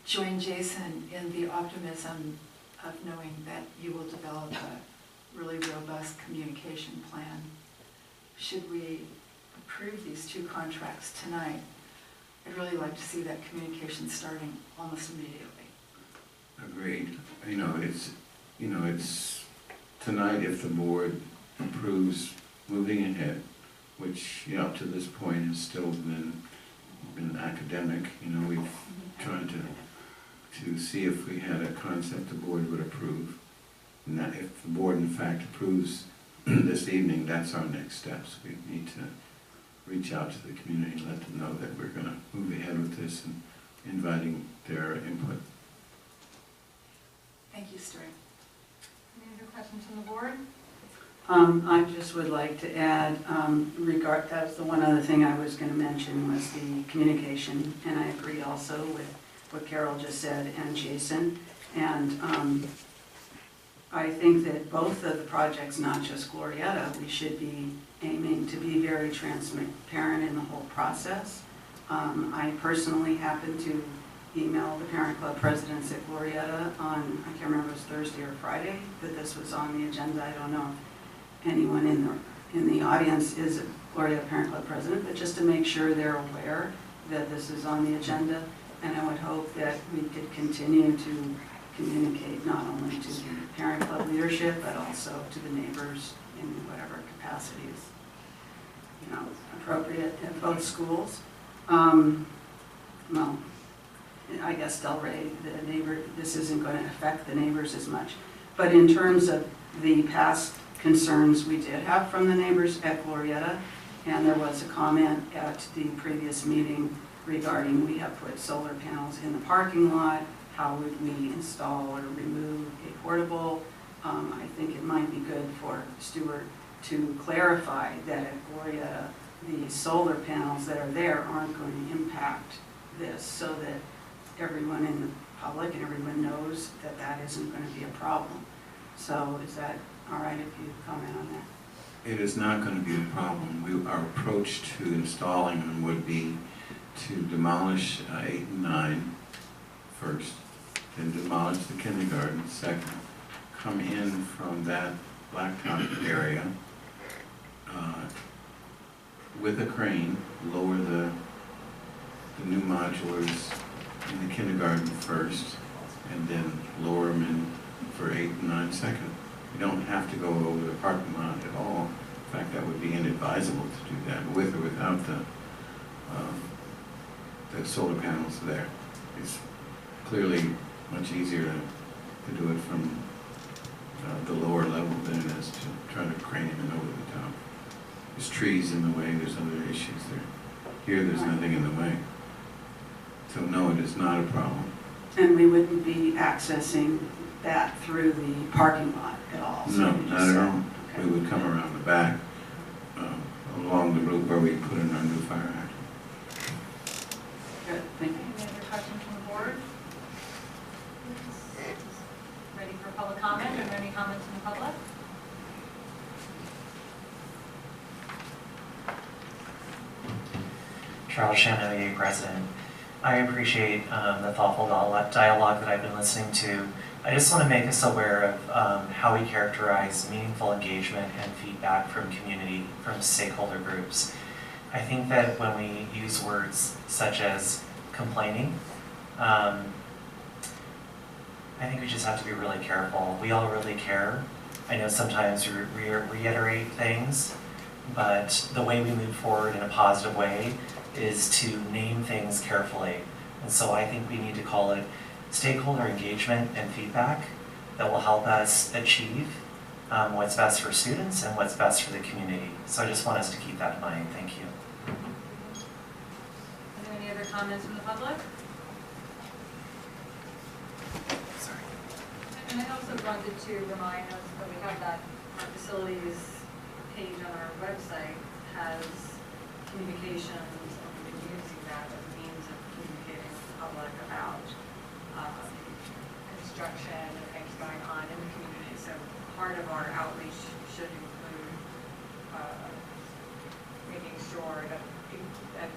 Speaker 15: join Jason in the optimism of knowing that you will develop a really robust communication plan. Should we approve these two contracts tonight, I'd really like to see that communication starting almost immediately.
Speaker 12: Agreed. It's tonight, if the board approves moving ahead, which, up to this point has still been academic. We've tried to see if we had a concept the board would approve. And that if the board in fact approves this evening, that's our next steps. We need to reach out to the community and let them know that we're going to move ahead with this and inviting their input.
Speaker 15: Thank you, Stuart.
Speaker 1: Any other questions from the board?
Speaker 3: I just would like to add, that was the one other thing I was going to mention was the communication, and I agree also with what Carol just said and Jason. And I think that both of the projects, not just Glorietta, we should be aiming to be very transparent in the whole process. I personally happened to email the parent club presidents at Glorietta on, I can't remember if it was Thursday or Friday, that this was on the agenda. I don't know if anyone in the audience is a Glorietta Parent Club president, but just to make sure they're aware that this is on the agenda. And I would hope that we could continue to communicate not only to the parent club leadership, but also to the neighbors in whatever capacity is, appropriate at both schools. Well, I guess Delray, the neighbor, this isn't going to affect the neighbors as much. But in terms of the past concerns we did have from the neighbors at Glorietta, and there was a comment at the previous meeting regarding we have put solar panels in the parking lot, how would we install or remove a portable? I think it might be good for Stuart to clarify that at Glorietta, the solar panels that are there aren't going to impact this, so that everyone in the public and everyone knows that that isn't going to be a problem. So is that all right if you comment on that?
Speaker 12: It is not going to be a problem. Our approach to installing them would be to demolish 8 and 9 first, then demolish the kindergarten second, come in from that blacktop area with a crane, lower the new modulars in the kindergarten first, and then lower them in for 8 and 9 second. You don't have to go over the parking lot at all. In fact, that would be inadvisable to do that with or without the the solar panels there. It's clearly much easier to do it from the lower level than it is to try to crane it over the top. There's trees in the way, there's other issues there. Here, there's nothing in the way. So no, it is not a problem.
Speaker 3: And we wouldn't be accessing that through the parking lot at all? So
Speaker 12: No,
Speaker 3: you just
Speaker 12: not at
Speaker 3: said-
Speaker 12: all.
Speaker 3: Okay.
Speaker 12: We would come around the back, along the route where we put in our new fire hydrant.
Speaker 3: Good, thank you.
Speaker 1: Any other questions from the board? Ready for public comment? Are there any comments from the public?
Speaker 4: Charles Chanelier, President. I appreciate the thoughtful dialogue that I've been listening to. I just want to make us aware of how we characterize meaningful engagement and feedback from community, from stakeholder groups. I think that when we use words such as complaining, I think we just have to be really careful. We all really care. I know sometimes we reiterate things, but the way we move forward in a positive way is to name things carefully. And so I think we need to call it stakeholder engagement and feedback that will help us achieve what's best for students and what's best for the community. So I just want us to keep that in mind. Thank you.
Speaker 1: Are there any other comments from the public?
Speaker 4: Sorry.
Speaker 1: And I also wanted to remind us that we have that our facilities page on our website has communications, and we've been using that as a means of communicating with the public about construction and things going on in the community. So part of our outreach should include making sure that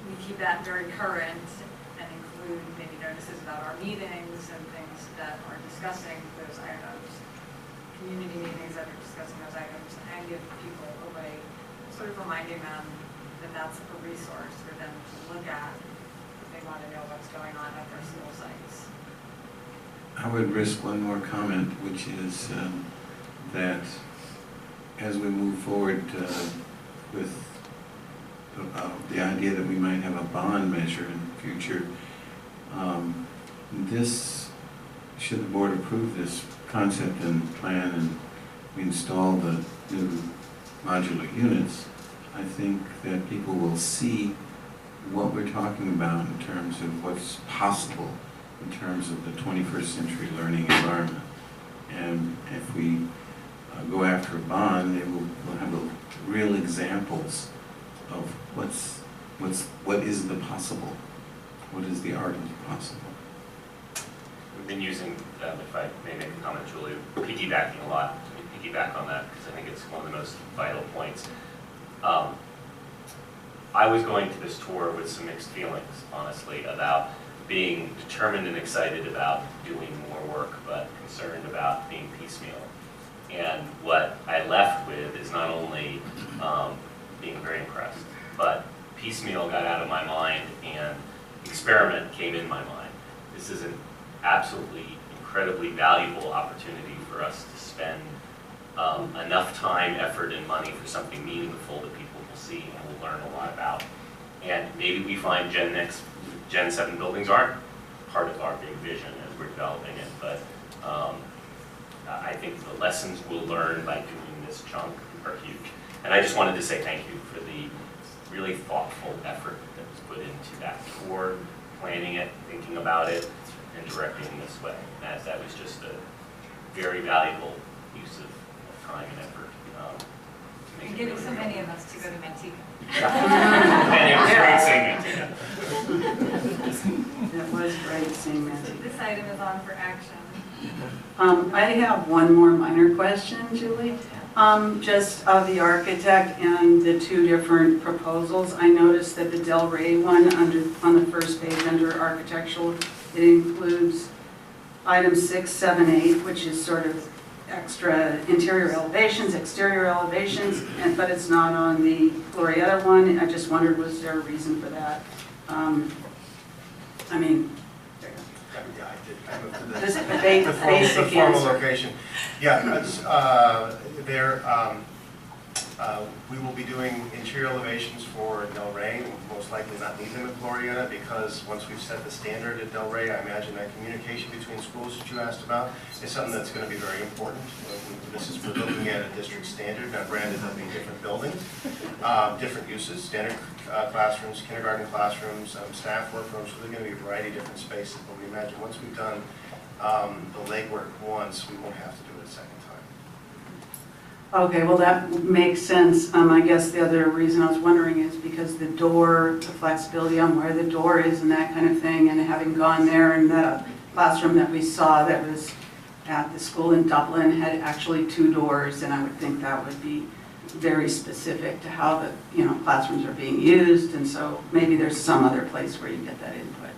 Speaker 1: we keep that very current and include maybe notices about our meetings and things that are discussing those items, community meetings that are discussing those items, and give people a way, sort of reminding them that that's a resource for them to look at if they want to know what's going on at their school sites.
Speaker 12: I would risk one more comment, which is that as we move forward with the idea that we might have a bond measure in the future, should the board approve this concept and plan and we install the new modular units, I think that people will see what we're talking about in terms of what's possible in terms of the 21st century learning environment. And if we go after a bond, we'll have real examples of what is the possible, what is the art of the possible.
Speaker 10: We've been using, if I may make a comment, Julie, piggybacking a lot. Let me piggyback on that because I think it's one of the most vital points. I was going to this tour with some mixed feelings, honestly, about being determined and excited about doing more work, but concerned about being piecemeal. And what I left with is not only being very impressed, but piecemeal got out of my mind and experiment came in my mind. This is an absolutely incredibly valuable opportunity for us to spend enough time, effort, and money for something meaningful that people will see and will learn a lot about. And maybe we find Gen 7 buildings aren't part of our big vision as we're developing it, but I think the lessons we'll learn by doing this chunk are huge. And I just wanted to say thank you for the really thoughtful effort that was put into that tour, planning it, thinking about it, and directing it this way. That was just a very valuable use of time and effort.
Speaker 1: And getting so many of us to go to Mtg.
Speaker 10: And it was great seeing Mtg.
Speaker 3: It was great seeing that.
Speaker 1: So this item is on for action.
Speaker 3: I have one more minor question, Julie. Just of the architect and the two different proposals. I noticed that the Del Rey one on the first page under architectural, it includes item 6, 7, 8, which is sort of extra interior elevations, exterior elevations, but it's not on the Glorietta one. I just wondered, was there a reason for that? I mean,
Speaker 14: Yeah, I did. I moved to the-
Speaker 3: Just the
Speaker 14: the
Speaker 3: basic
Speaker 14: formal
Speaker 3: answer.
Speaker 14: location. Yeah, it's, We will be doing interior elevations for Del Rey, and most likely not need them at Glorieta, because once we've set the standard at Del Rey, I imagine that communication between schools that you asked about is something that's going to be very important. We're looking at a district standard. Now granted, there'll be different buildings, different uses, standard classrooms, kindergarten classrooms, staff workrooms, so there's going to be a variety of different spaces, but we imagine once we've done the legwork once, we won't have to do it a second time.
Speaker 3: Okay, well, that makes sense. I guess the other reason I was wondering is because the door, the flexibility on where the door is and that kind of thing, and having gone there, and the classroom that we saw that was at the school in Dublin had actually 2 doors, and I would think that would be very specific to how the classrooms are being used, and so maybe there's some other place where you get that input.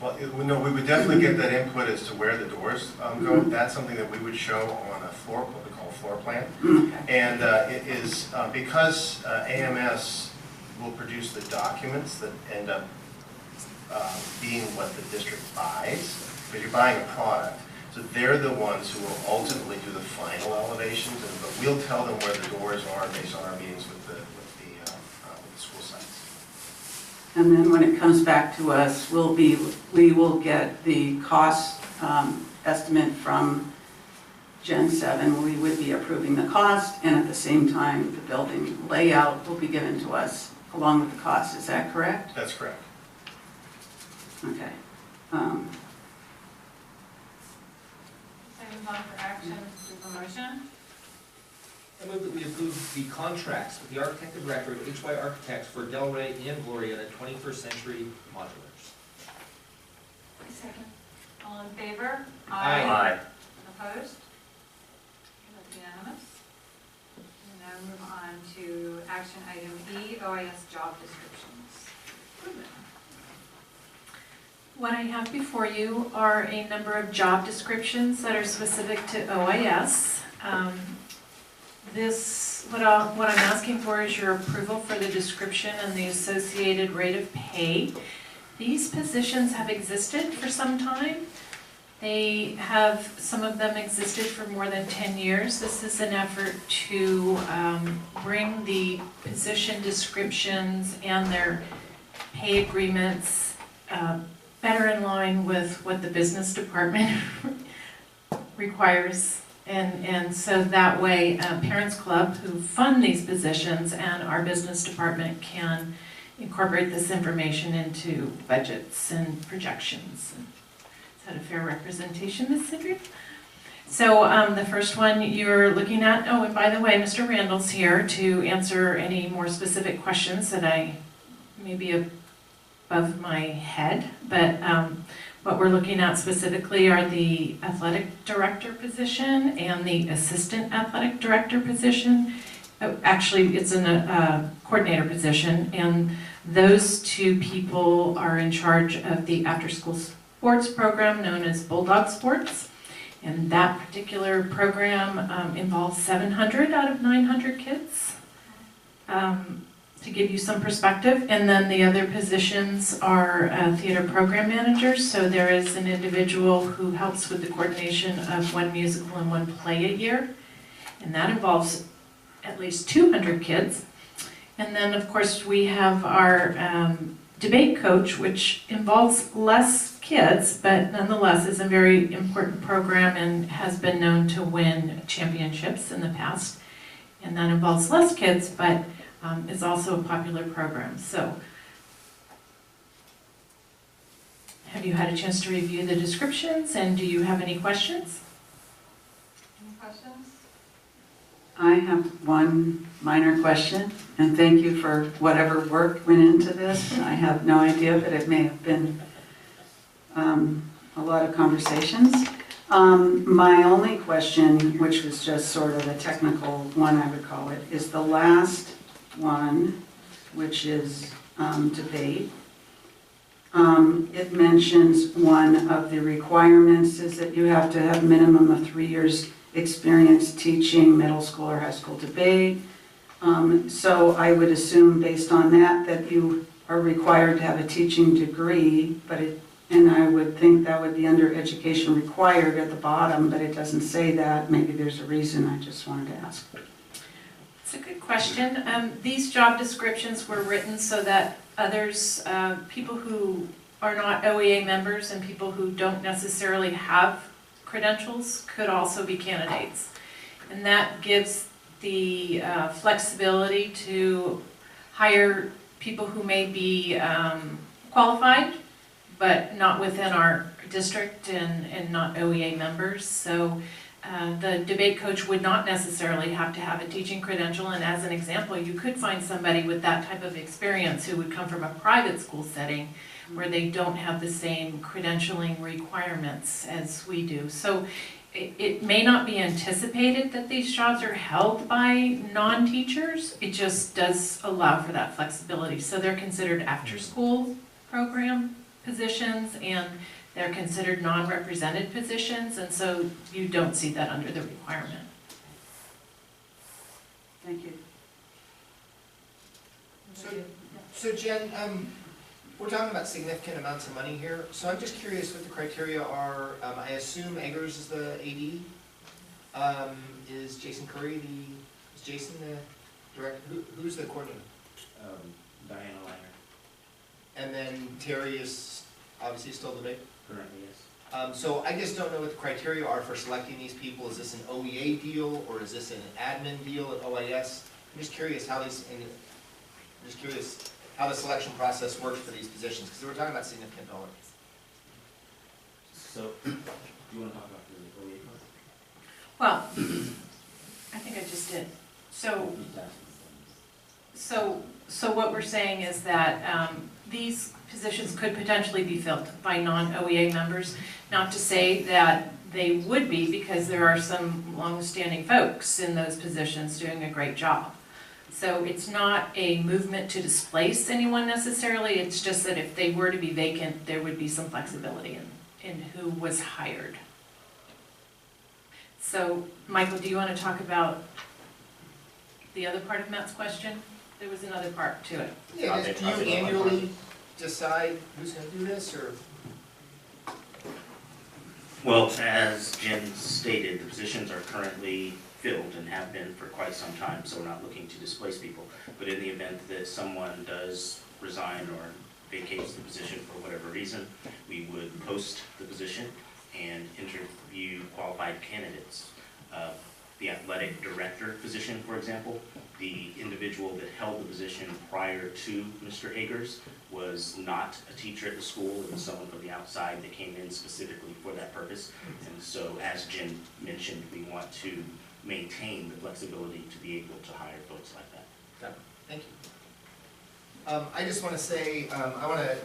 Speaker 14: Well, no, we would definitely get that input as to where the doors go. That's something that we would show on a floor, what we call a floor plan. And it is because AMS will produce the documents that end up being what the district buys, because you're buying a product. So they're the ones who will ultimately do the final elevations, but we'll tell them where the doors are based on our meetings with the school sites.
Speaker 3: And then when it comes back to us, we will get the cost estimate from Gen 7. We would be approving the cost, and at the same time, the building layout will be given to us along with the cost. Is that correct?
Speaker 14: That's correct.
Speaker 3: Okay.
Speaker 1: Items on for action, through motion.
Speaker 8: I move that we approve the contracts with the architect of record, HY Architects, for Del Rey and Glorieta 21st Century Modulars.
Speaker 1: Second. All in favor?
Speaker 8: Aye.
Speaker 1: Opposed? That's unanimous. We'll now move on to action item E, OIS job descriptions.
Speaker 5: What I have before you are a number of job descriptions that are specific to OIS. What I'm asking for is your approval for the description and the associated rate of pay. These positions have existed for some time. Some of them existed for more than 10 years. This is an effort to bring the position descriptions and their pay agreements better in line with what the business department requires. And so that way, Parents Club, who fund these positions, and our business department can incorporate this information into budgets and projections. Is that a fair representation, Ms. Sigrid? So the first one you're looking at, oh, and by the way, Mr. Randall's here to answer any more specific questions that I may be above my head, but what we're looking at specifically are the athletic director position and the assistant athletic director position. Actually, it's a coordinator position, and those 2 people are in charge of the after-school sports program known as Bulldog Sports. And that particular program involves 700 out of 900 kids, to give you some perspective. And then the other positions are theater program managers. So there is an individual who helps with the coordination of 1 musical and 1 play a year. And that involves at least 200 kids. And then, of course, we have our debate coach, which involves less kids, but nonetheless is a very important program and has been known to win championships in the past. And that involves less kids, but is also a popular program. So, have you had a chance to review the descriptions, and do you have any questions?
Speaker 1: Any questions?
Speaker 3: I have one minor question, and thank you for whatever work went into this. I have no idea, but it may have been a lot of conversations. My only question, which was just sort of a technical one, I would call it, is the last one, which is debate. It mentions one of the requirements is that you have to have minimum of 3 years experience teaching middle school or high school debate. So I would assume based on that you are required to have a teaching degree, and I would think that would be under education required at the bottom, but it doesn't say that. Maybe there's a reason. I just wanted to ask.
Speaker 5: It's a good question. These job descriptions were written so that others, people who are not OEA members and people who don't necessarily have credentials could also be candidates. And that gives the flexibility to hire people who may be qualified, but not within our district and not OEA members. So the debate coach would not necessarily have to have a teaching credential, and as an example, you could find somebody with that type of experience who would come from a private school setting where they don't have the same credentialing requirements as we do. So it may not be anticipated that these jobs are held by non-teachers, it just does allow for that flexibility. So they're considered after-school program positions, and they're considered non-represented positions, and so you don't see that under the requirement.
Speaker 3: Thank you.
Speaker 8: So Jen, we're talking about significant amounts of money here, so I'm just curious what the criteria are. I assume Eggers is the AD. Is Jason Curry is Jason the director? Who's the coordinator?
Speaker 16: Diana Liner.
Speaker 8: And then Terry is obviously still the big?
Speaker 16: Currently, yes.
Speaker 8: So I just don't know what the criteria are for selecting these people. Is this an OEA deal, or is this an admin deal at OIS? I'm just curious how these, I'm just curious how the selection process works for these positions, because we're talking about significant dollars.
Speaker 16: So, do you want to talk about the OEA part?
Speaker 5: Well, I think I just did. So what we're saying is that these positions could potentially be filled by non-OEA members. Not to say that they would be, because there are some long-standing folks in those positions doing a great job. So it's not a movement to displace anyone necessarily, it's just that if they were to be vacant, there would be some flexibility in who was hired. So, Michael, do you want to talk about the other part of Matt's question? There was another part to it.
Speaker 8: Yeah, do you annually decide who's going to do this, or?
Speaker 16: Well, as Jen stated, the positions are currently filled and have been for quite some time, so we're not looking to displace people. But in the event that someone does resign or vacates the position for whatever reason, we would post the position and interview qualified candidates. The athletic director position, for example, the individual that held the position prior to Mr. Eggers was not a teacher at the school. It was someone from the outside that came in specifically for that purpose. And so, as Jen mentioned, we want to maintain the flexibility to be able to hire folks like that.
Speaker 8: Yeah, thank you. I just want to say, I want to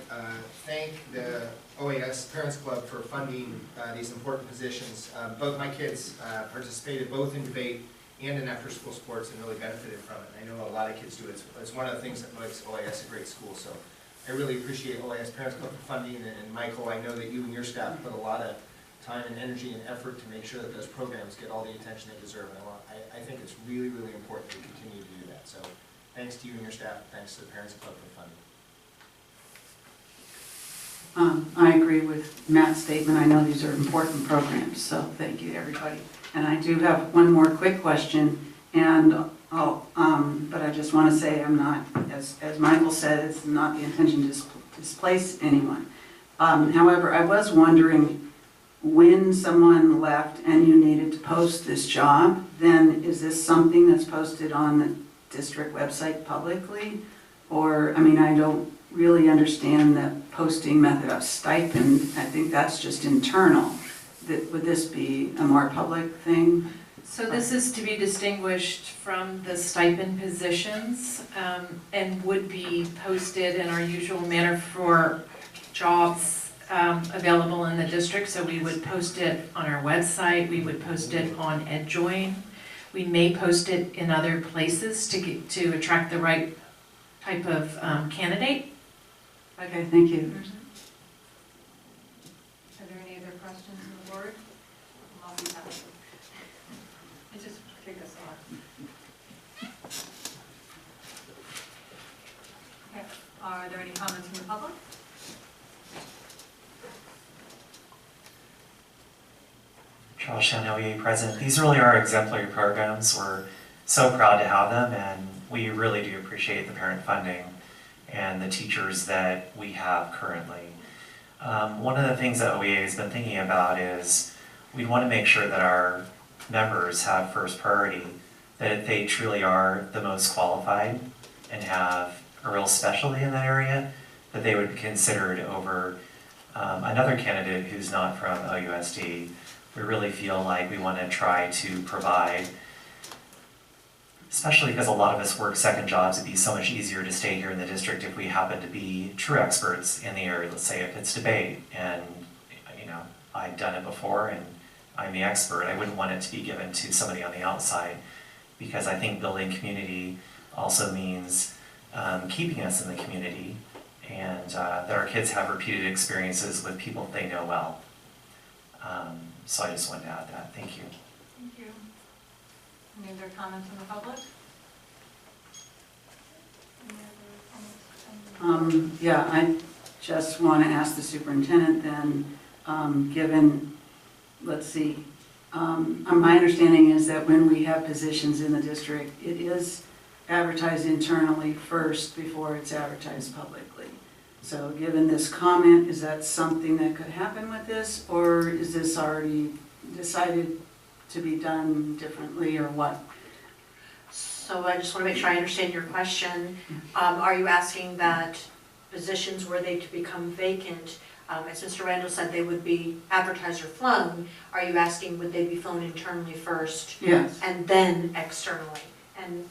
Speaker 8: thank the OAS Parents Club for funding these important positions. Both my kids participated both in debate and in after-school sports and really benefited from it. I know a lot of kids do it. It's one of the things that makes OAS a great school. So I really appreciate OAS Parents Club for funding. And Michael, I know that you and your staff put a lot of time and energy and effort to make sure that those programs get all the attention they deserve. And I think it's really, really important to continue to do that. So thanks to you and your staff. Thanks to the Parents Club for funding.
Speaker 3: I agree with Matt's statement. I know these are important programs, so thank you, everybody. And I do have one more quick question, and but I just want to say I'm not, as Michael said, it's not the intention to displace anyone. However, I was wondering, when someone left and you needed to post this job, then is this something that's posted on the district website publicly? Or, I mean, I don't really understand the posting method of stipend. I think that's just internal. Would this be a more public thing?
Speaker 5: So this is to be distinguished from the stipend positions and would be posted in our usual manner for jobs available in the district. So we would post it on our website, we would post it on EdJoin. We may post it in other places to attract the right type of candidate.
Speaker 3: Okay, thank you.
Speaker 1: Are there any other questions from the board? I'll be happy. It just kick us off. Okay. Are there any comments from the public?
Speaker 4: Charles Shan, OEA president. These really are exemplary programs. We're so proud to have them, and we really do appreciate the parent funding and the teachers that we have currently. One of the things that OEA has been thinking about is we want to make sure that our members have first priority, that if they truly are the most qualified and have a real specialty in that area, that they would be considered over another candidate who's not from OUSD. We really feel like we want to try to provide, especially because a lot of us work second jobs, it'd be so much easier to stay here in the district if we happen to be true experts in the area. Let's say if it's debate and, you know, I've done it before and I'm the expert, I wouldn't want it to be given to somebody on the outside, because I think building community also means keeping us in the community, and that our kids have repeated experiences with people they know well. So I just wanted to add that. Thank you.
Speaker 1: Thank you. Any other comments from the public? Any other comments?
Speaker 3: Yeah, I just want to ask the superintendent then, given, let's see, my understanding is that when we have positions in the district, it is advertised internally first before it's advertised publicly. So given this comment, is that something that could happen with this, or is this already decided to be done differently, or what?
Speaker 2: So I just want to make sure I understand your question. Are you asking that positions were they to become vacant, as Mr. Randall said, they would be advertised or flown? Are you asking would they be flown internally first?
Speaker 3: Yes.
Speaker 2: And then externally? And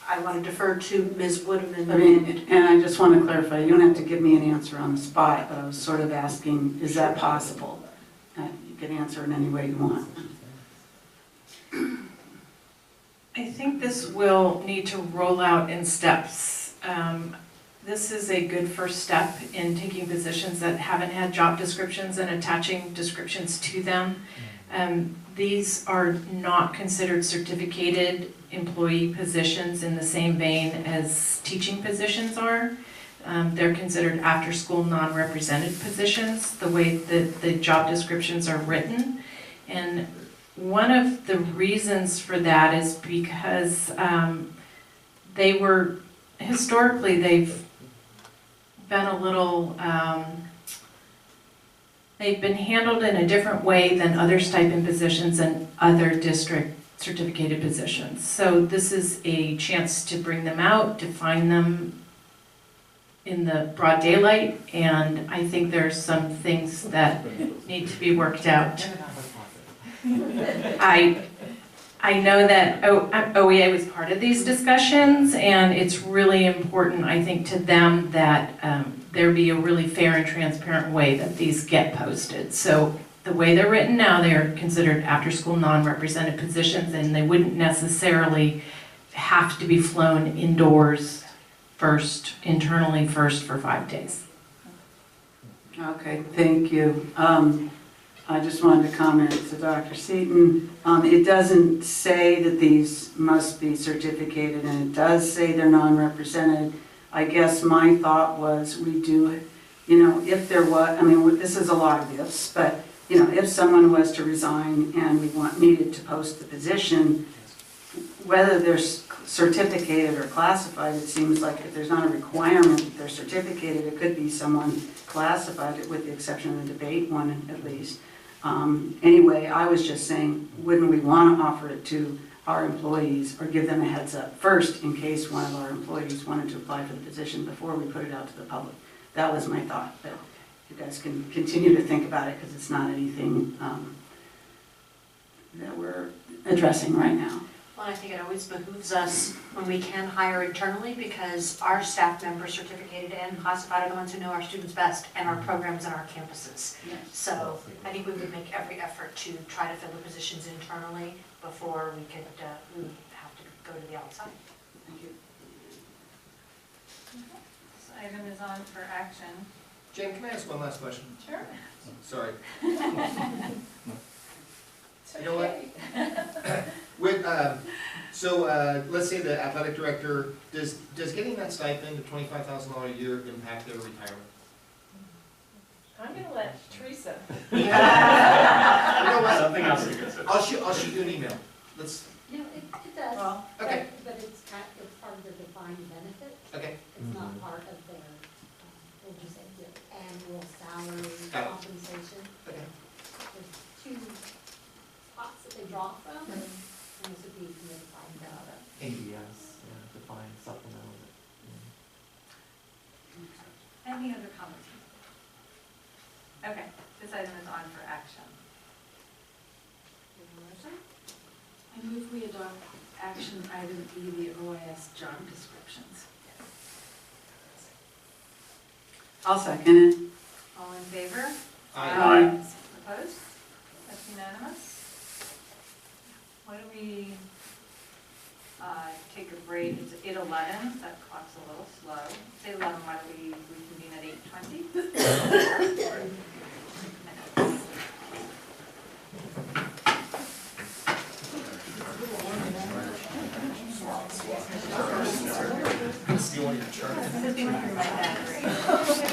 Speaker 2: I want to defer to Ms. Woodman.
Speaker 3: I mean, and I just want to clarify, you don't have to give me an answer on the spot, but I was sort of asking, is that possible? You can answer in any way you want.
Speaker 5: I think this will need to roll out in steps. This is a good first step in taking positions that haven't had job descriptions and attaching descriptions to them. These are not considered certificated employee positions in the same vein as teaching positions are. They're considered after-school non-represented positions, the way that the job descriptions are written. And one of the reasons for that is because they were, historically, they've been a little, they've been handled in a different way than other stipend positions and other district certificated positions. So this is a chance to bring them out, define them in the broad daylight, and I think there's some things that need to be worked out. I know that OEA was part of these discussions, and it's really important, I think, to them that there be a really fair and transparent way that these get posted. So the way they're written now, they're considered after-school non-represented positions, and they wouldn't necessarily have to be flown indoors first, internally first for 5 days.
Speaker 3: Okay, thank you. I just wanted to comment to Dr. Seaton. It doesn't say that these must be certificated, and it does say they're non-represented. I guess my thought was we do, you know, if there was, I mean, this is a lot of ifs, but, you know, if someone was to resign and we needed to post the position, whether they're certificated or classified, it seems like if there's not a requirement that they're certificated, it could be someone classified, with the exception of the debate one at least. Anyway, I was just saying, wouldn't we want to offer it to our employees or give them a heads up first in case one of our employees wanted to apply for the position before we put it out to the public? That was my thought, but you guys can continue to think about it because it's not anything that we're addressing right now.
Speaker 2: Well, I think it always behooves us when we can hire internally, because our staff members, certificated and classified, are the ones who know our students best and our programs and our campuses.
Speaker 3: Yes.
Speaker 2: So I think we would make every effort to try to fill the positions internally before we could, we would have to go to the outside.
Speaker 3: Thank you.
Speaker 1: This item is on for action.
Speaker 8: Jen, can I ask one last question?
Speaker 1: Sure.
Speaker 8: Sorry. You know what? With, let's say the athletic director, does getting that stipend of $25,000 a year impact their retirement?
Speaker 1: I'm gonna let Teresa.
Speaker 8: You know what?
Speaker 10: Something else to consider.
Speaker 8: I'll shoot you an email. Let's.
Speaker 9: No, it It does.
Speaker 1: Well,
Speaker 8: Okay.
Speaker 9: But it's part of the defined benefit.
Speaker 8: Okay.
Speaker 9: It's not part of their, what would you say, their annual salary
Speaker 8: Got it.
Speaker 9: compensation.
Speaker 8: Okay.
Speaker 9: There's two pots that they draw from, and this would be the defined benefit.
Speaker 11: ABS, defined supplemental.
Speaker 1: any other comments? Okay, this item is on for action. Do you have a motion?
Speaker 15: I move we adopt action item E, the OIS job descriptions.
Speaker 3: I'll second it.
Speaker 1: All in favor?
Speaker 3: Aye.
Speaker 1: Opposed? That's unanimous. Why don't we take a break? It's 8:11, that clock's a little slow. It's 8:11, why don't we reconvene at 8:20?
Speaker 8: Stealing your turn.
Speaker 1: This is my battery.